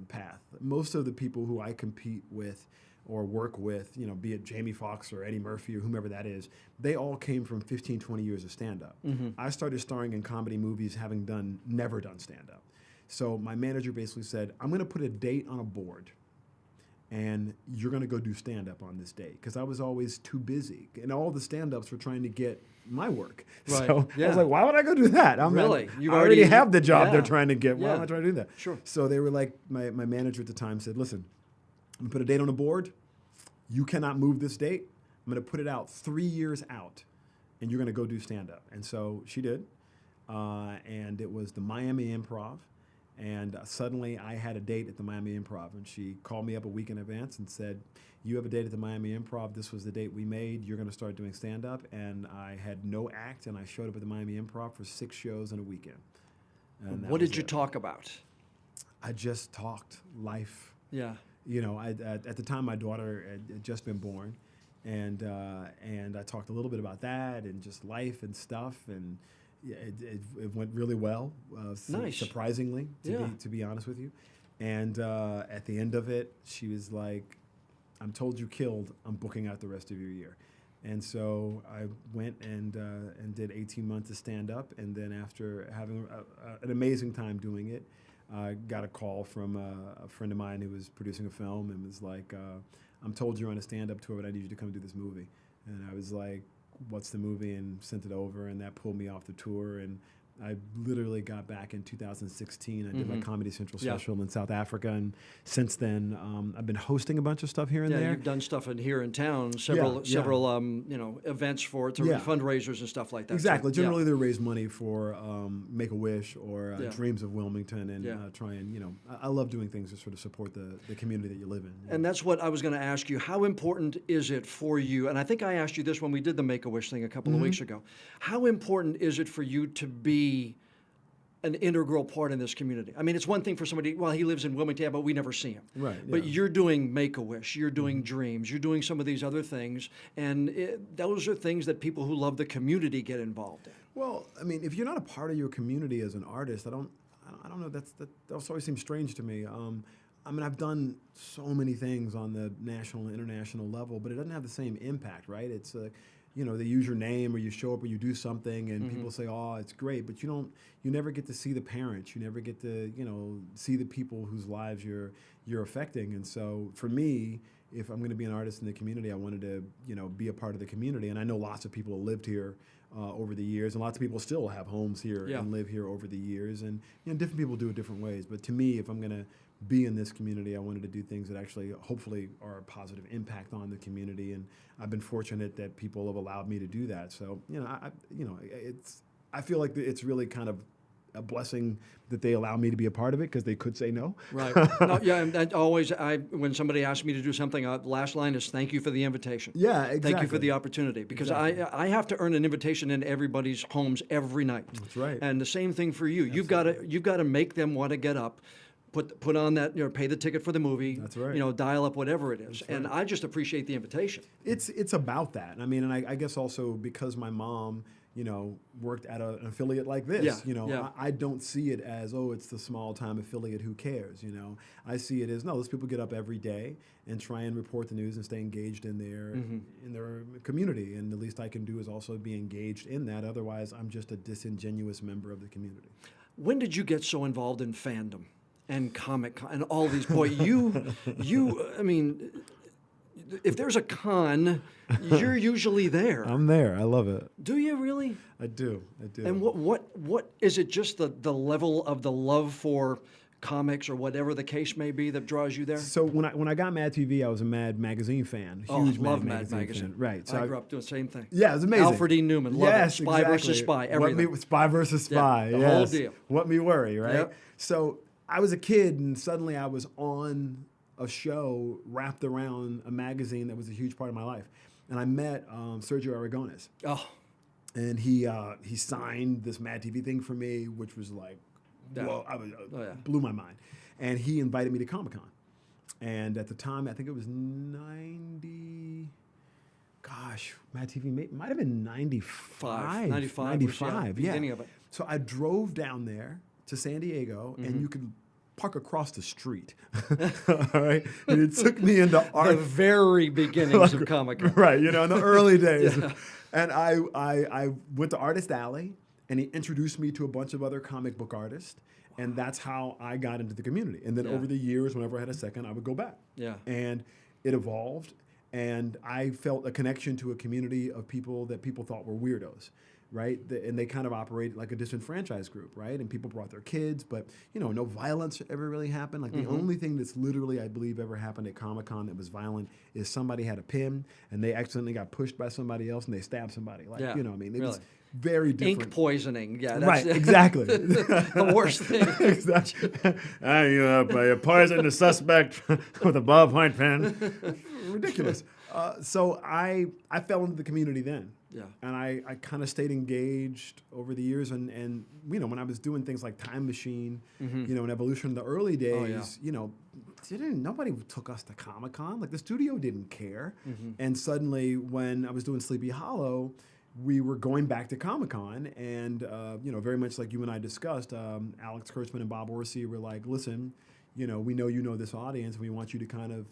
path. Most of the people who I compete with or work with, be it Jamie Foxx or Eddie Murphy or whomever that is, they all came from 15, 20 years of stand-up. I started starring in comedy movies having never done stand-up. So my manager basically said, I'm going to put a date on a board, and you're going to go do stand-up on this date. Because I was always too busy, and all the stand-ups were trying to get my work. Right. So I was like, why would I go do that? I already have the job they're trying to get. Why am I trying to do that? So they were like, my manager at the time said, listen, I'm going to put a date on the board. You cannot move this date. I'm going to put it out 3 years out, and you're going to go do stand-up. And so she did. And it was the Miami Improv. And suddenly I had a date at the Miami Improv. And she called me up a week in advance and said, you have a date at the Miami Improv. This was the date we made. You're going to start doing stand-up. And I had no act, and I showed up at the Miami Improv for 6 shows in a weekend. And what did you talk about? I just talked life. Yeah. At the time, my daughter had just been born, and I talked a little bit about that and just life and stuff, and it went really well, nice. Surprisingly, to be honest with you. And at the end of it, she was like, I'm told you killed. I'm booking out the rest of your year. And so I went and did 18 months of stand-up. And then after having an amazing time doing it, I got a call from a friend of mine who was producing a film and was like, I'm told you're on a stand-up tour, but I need you to come do this movie. And I was like, what's the movie? And sent it over, and that pulled me off the tour. And I literally got back in 2016. I did my Comedy Central special in South Africa, and since then I've been hosting a bunch of stuff here and there. You've done stuff here in town, several events for fundraisers and stuff like that. Exactly. So, Generally, they raise money for Make-A-Wish or Dreams of Wilmington, and try and I love doing things to sort of support the community that you live in. And that's what I was going to ask you. How important is it for you? And I think I asked you this when we did the Make-A-Wish thing a couple of weeks ago. How important is it for you to be an integral part in this community? I mean, it's one thing for somebody, well, he lives in Wilmington, but we never see him. Right. But you're doing Make-A-Wish, you're doing Dreams, you're doing some of these other things, and those are things that people who love the community get involved in. Well, I mean, if you're not a part of your community as an artist, I don't know. That always seems strange to me. I mean, I've done so many things on the national and international level, but it doesn't have the same impact, right? It's they use your name, or you show up, or you do something, and people say, "Oh, it's great," but you never get to see the parents. You never get to, see the people whose lives you're affecting. And so, for me, if I'm going to be an artist in the community, I wanted to, be a part of the community. And I know lots of people have lived here over the years, and lots of people still have homes here and live here over the years. And different people do it different ways. But to me, if I'm going to be in this community, I wanted to do things that actually, hopefully, are a positive impact on the community. And I've been fortunate that people have allowed me to do that. So, I feel like it's really kind of a blessing that they allow me to be a part of it, because they could say no. Right. No, and when somebody asks me to do something, last line is thank you for the invitation. Yeah, exactly. Thank you for the opportunity, because I have to earn an invitation in everybody's homes every night. That's right. And the same thing for you. Absolutely. You've got to make them want to get up. Put on that, pay the ticket for the movie. That's right. Dial up whatever it is. That's right. And I just appreciate the invitation. It's about that. I mean, and I guess also because my mom, worked at an affiliate like this, I don't see it as, it's the small time affiliate, who cares, I see it as, no, those people get up every day and try and report the news and stay engaged in their community. And the least I can do is also be engaged in that. Otherwise, I'm just a disingenuous member of the community. When did you get so involved in fandom and Comic-Con and all these? Boy, I mean, if there's a con, you're usually there. I'm there. I love it. Do you really? I do. And what is it? Just the level of the love for comics or whatever the case may be that draws you there? So when I got Mad TV, I was a Mad Magazine fan. Huge love Mad Magazine. Fan. Right. So I grew up doing the same thing. Yeah, it was amazing. Alfred E. Newman. Love it. Spy versus Spy. Everything. Spy versus Spy. The whole deal. What me worry, right? Yep. So I was a kid, and suddenly I was on a show wrapped around a magazine that was a huge part of my life. And I met Sergio Aragonés. Oh. And he signed this Mad TV thing for me, which was like, whoa, blew my mind. And he invited me to Comic-Con. And at the time, I think it was 90, Mad TV might have been 95. 95, yeah. Beginning of it. So I drove down there to San Diego, and you could park across the street. All right? And it took me into art. The very beginnings of Comic-Con. Right, in the early days. Yeah. And I went to Artist Alley, and he introduced me to a bunch of other comic book artists. And that's how I got into the community. And then over the years, whenever I had a second, I would go back. Yeah. And it evolved. And I felt a connection to a community of people that people thought were weirdos, right? And they kind of operate like a disenfranchised group, right? And people brought their kids, but, no violence ever really happened. Like the only thing that's literally, I believe, ever happened at Comic-Con that was violent is somebody had a pin and they accidentally got pushed by somebody else and they stabbed somebody. Like, it was very different. Ink poisoning, yeah. That's right, exactly. The worst thing. Exactly. You poisoned the suspect with a ballpoint pen. Ridiculous. So I fell into the community then. Yeah. And I kind of stayed engaged over the years. And when I was doing things like Time Machine, and Evolution in the early days, nobody took us to Comic-Con. Like the studio didn't care. And suddenly when I was doing Sleepy Hollow, we were going back to Comic-Con, and very much like you and I discussed, Alex Kurtzman and Bob Orsi were like, listen, we know you know this audience. We want you to kind of,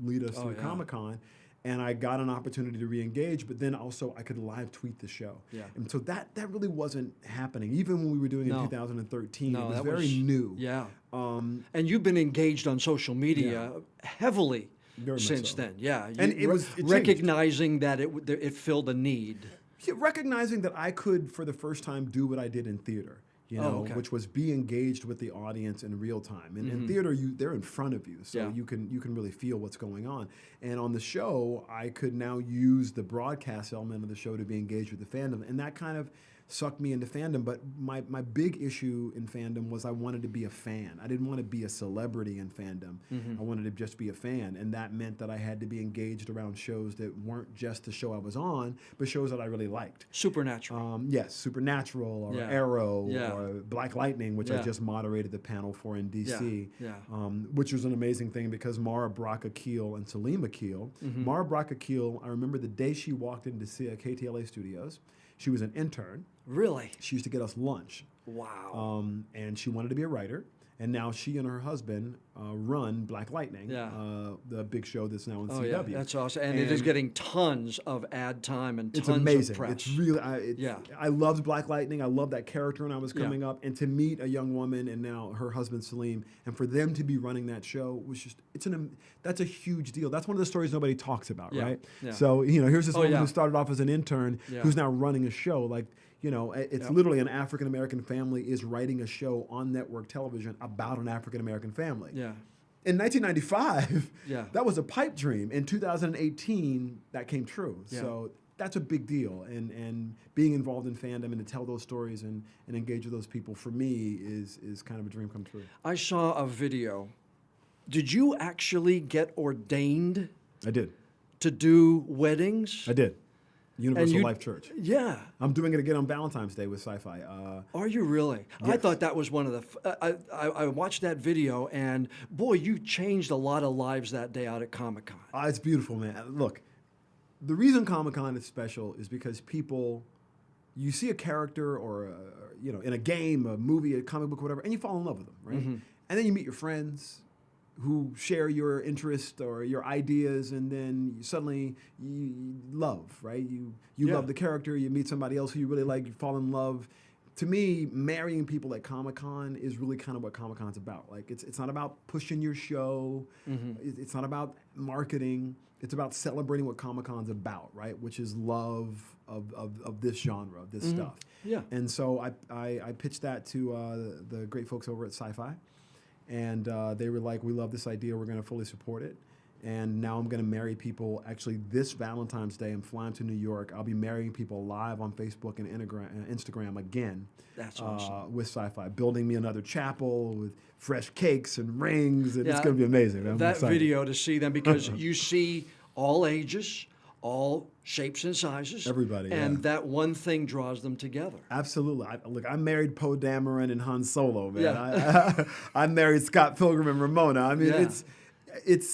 lead us through Comic-Con. And I got an opportunity to re-engage, but then also I could live tweet the show. Yeah. And so that really wasn't happening. Even when we were doing it in 2013, it was very new. Yeah. And you've been engaged on social media heavily since then. Yeah. And it recognizing that it filled a need. Yeah, recognizing that I could, for the first time, do what I did in theater. Which was be engaged with the audience in real time. And in theater, they're in front of you, so you can really feel what's going on. And on the show, I could now use the broadcast element of the show to be engaged with the fandom, and that kind of sucked me into fandom. But my big issue in fandom was I wanted to be a fan. I didn't want to be a celebrity in fandom. I wanted to just be a fan, and that meant that I had to be engaged around shows that weren't just the show I was on, but shows that I really liked. Supernatural. Yes, Supernatural or Arrow or Black Lightning, which I just moderated the panel for in D.C., which was an amazing thing because Mara Braca Keel and Salim Akil. Mara Braca Keel, I remember the day she walked into KTLA Studios. She was an intern. Really? She used to get us lunch. Wow. And she wanted to be a writer. And now she and her husband run Black Lightning, the big show that's now on CW. Yeah, that's awesome. And it is getting tons of ad time and tons of press. It's amazing. It's really, I loved Black Lightning. I loved that character when I was coming up. And to meet a young woman and now her husband Salim, and for them to be running that show was just, that's a huge deal. That's one of the stories nobody talks about, right? Yeah. So, here's this woman who started off as an intern who's now running a show. Like, it's literally an African-American family is writing a show on network television about an African-American family. Yeah. In 1995, that was a pipe dream. In 2018, that came true. Yeah. So that's a big deal. And being involved in fandom and to tell those stories and engage with those people, for me, is kind of a dream come true. I saw a video. Did you actually get ordained? I did. To do weddings? I did. Universal Life Church. Yeah. I'm doing it again on Valentine's Day with Sci-Fi. Are you really? Yes. I thought that was one of the... I watched that video, and boy, you changed a lot of lives that day out at Comic-Con. It's beautiful, man. Look, the reason Comic-Con is special is because you see a character or, in a game, a movie, a comic book, whatever, and you fall in love with them, right? And then you meet your friends who share your interest or your ideas, and then suddenly you love, right? You love the character, you meet somebody else who you really like, you fall in love. To me, marrying people at Comic-Con is really kind of what Comic-Con's about. Like, it's not about pushing your show, it's not about marketing, it's about celebrating what Comic-Con's about, right? Which is love of this genre, of this stuff. Yeah. And so I pitched that to the great folks over at Sci-Fi. And they were like, we love this idea. We're going to fully support it. And now I'm going to marry people. Actually, this Valentine's Day, I'm flying to New York. I'll be marrying people live on Facebook and Instagram again. That's awesome. With Sci-Fi, building me another chapel with fresh cakes and rings. And it's going to be amazing. I'm that excited. video to see them, because you see all ages, all shapes and sizes. Everybody, and that one thing draws them together. Absolutely. I married Poe Dameron and Han Solo, man. Yeah. I married Scott Pilgrim and Ramona. I mean, it's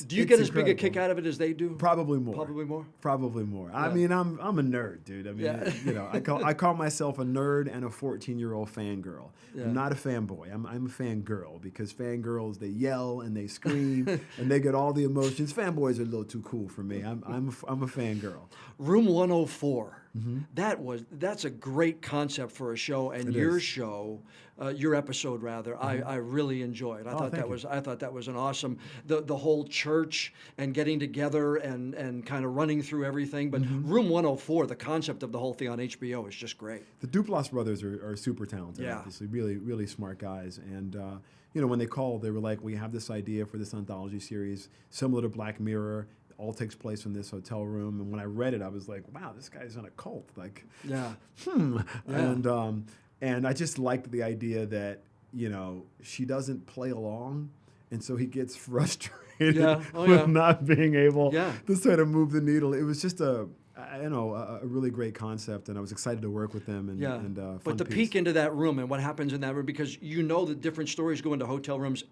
Do you get as big a kick out of it as they do? Probably more. Probably more? Probably more. Yeah. I mean, I'm a nerd, dude. I mean, I call myself a nerd and a 14-year-old fangirl. Yeah. I'm not a fanboy. I'm a fangirl, because fangirls, they yell and they scream and they get all the emotions. Fanboys are a little too cool for me. I'm a fangirl. Room 104. That's a great concept for a show, and your episode rather, I really enjoyed. I thought that was an awesome, the whole church and getting together and kind of running through everything. But Room 104, the concept of the whole thing on HBO is just great. The Duplass brothers are super talented. Yeah. Obviously, really, really smart guys. And when they called, they were like, we have this idea for this anthology series similar to Black Mirror. All takes place in this hotel room. And when I read it, I was like, wow, this guy's in a cult. Like, yeah. Yeah. And I just liked the idea that, she doesn't play along. And so he gets frustrated with not being able to sort of move the needle. It was just a really great concept, and I was excited to work with them. But to peek into that room and what happens in that room, because the different stories go into hotel rooms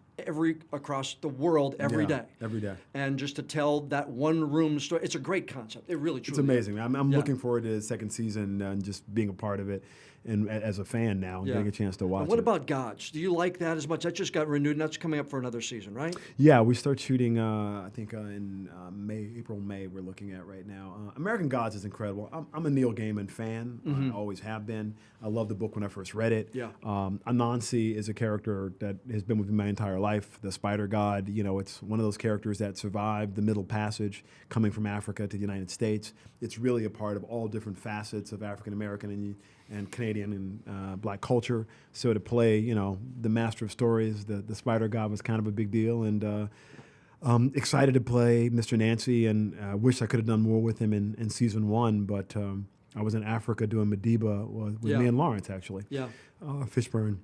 across the world every day. Every day. And just to tell that one room story, it's a great concept. It really, truly is. It's amazing. I'm looking forward to the second season and just being a part of it. and as a fan now, and getting a chance to watch and what it. about Gods? Do you like that as much? That just got renewed, and that's coming up for another season, right? Yeah, we start shooting, I think in April, May, we're looking at right now. American Gods is incredible. I'm a Neil Gaiman fan. I always have been. I loved the book when I first read it. Yeah. Anansi is a character that has been with me my entire life, the spider god. It's one of those characters that survived the Middle Passage coming from Africa to the United States. It's really a part of all different facets of African American and Canadian and black culture. So to play, the master of stories, the spider god was kind of a big deal. And excited to play Mr. Nancy, and wish I could have done more with him in season 1, but I was in Africa doing Madiba with me and Lawrence, actually. Yeah. Fishburne.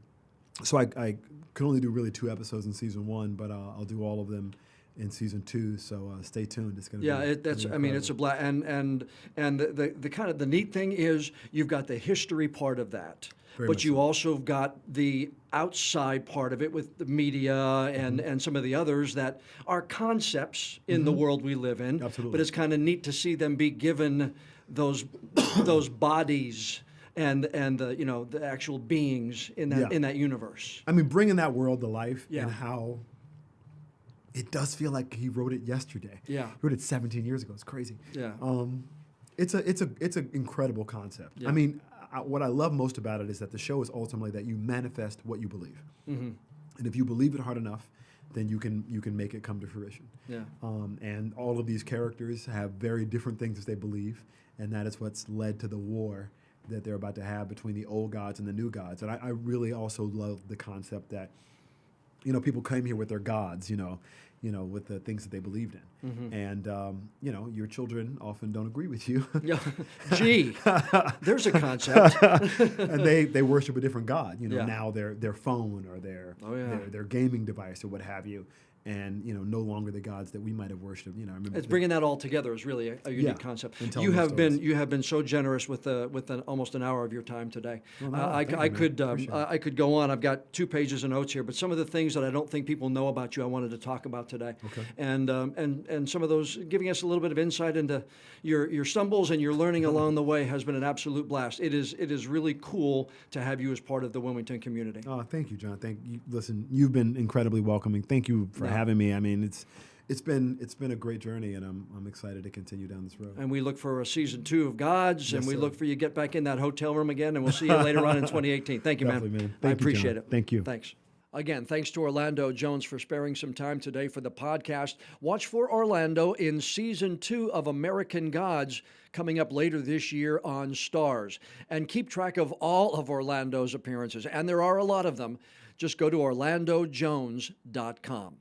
So I could only do really 2 episodes in season 1, but I'll do all of them in season 2. So stay tuned. It's going to be it's a blast. And the kind of the neat thing is you've got the history part of that. But you also have got the outside part of it with the media and some of the others that are concepts in the world we live in. Absolutely. But it's kind of neat to see them be given those bodies and the actual beings in that universe. I mean, bringing that world to life Yeah. and how it does feel like he wrote it yesterday. Yeah. He wrote it 17 years ago. It's crazy. Yeah. It's an incredible concept. Yeah. I mean, what I love most about it is that the show is ultimately that you manifest what you believe, and if you believe it hard enough, then you can make it come to fruition. Yeah. And all of these characters have very different things that they believe, and that is what's led to the war that they're about to have between the old gods and the new gods. And I really also love the concept that people came here with their gods, with the things that they believed in. And, your children often don't agree with you. Yeah. Gee, there's a concept. And they worship a different god, Yeah. now their phone or their gaming device or what have you. And, no longer the gods that we might have worshipped. I remember It's bringing that all together is really a unique concept. and telling You the have stories. been so generous with almost an hour of your time today. Well, no, I thank you, man. could Appreciate it. I could go on. I've got 2 pages of notes here, but some of the things that I don't think people know about you, I wanted to talk about today. Okay. And some of those, giving us a little bit of insight into your stumbles and your learning along the way has been an absolute blast. It is really cool to have you as part of the Wilmington community. Oh, thank you, John. Thank you. Listen, you've been incredibly welcoming. Thank you for having me. I mean, it's been a great journey, and I'm excited to continue down this road. And we look for a season 2 of Gods, and Yes, we sir. look for you to get back in that hotel room again, and we'll see you later on in 2018. Thank you, Definitely, man. I Thank you, appreciate John. it. Thank you. Thanks. Again, thanks to Orlando Jones for sparing some time today for the podcast. Watch for Orlando in season 2 of American Gods coming up later this year on Stars. And keep track of all of Orlando's appearances, and there are a lot of them. Just go to orlandojones.com.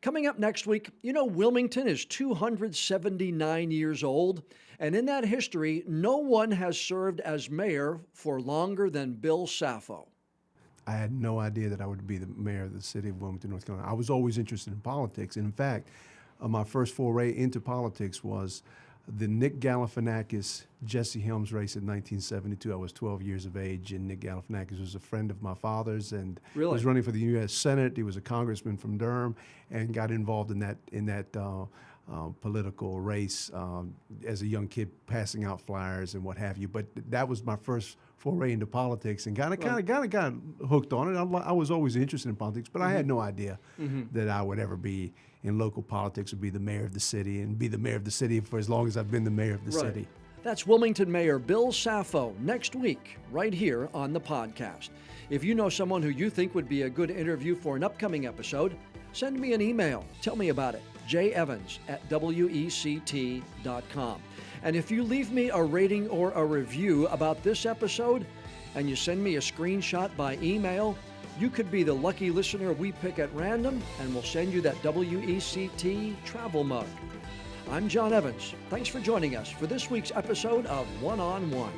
Coming up next week, Wilmington is 279 years old, and in that history, no one has served as mayor for longer than Bill Sappho. I had no idea that I would be the mayor of the city of Wilmington, North Carolina. I was always interested in politics. In fact, my first foray into politics was the Nick Galifianakis, Jesse Helms race in 1972. I was 12 years of age, and Nick Galifianakis was a friend of my father's, and Really? was running for the U.S. Senate. He was a congressman from Durham, and got involved in that political race as a young kid, passing out flyers and what have you. But that was my first foray into politics, and kind of got hooked on it. I was always interested in politics, but I had no idea that I would ever be in local politics or be the mayor of the city, and be the mayor of the city for as long as I've been the mayor of the city. That's Wilmington Mayor Bill Sappho next week, right here on the podcast. If you know someone who you think would be a good interview for an upcoming episode, send me an email. Tell me about it. jevans@wect.com. And if you leave me a rating or a review about this episode, and you send me a screenshot by email, you could be the lucky listener we pick at random, and we'll send you that WECT travel mug. I'm John Evans. Thanks for joining us for this week's episode of One on One.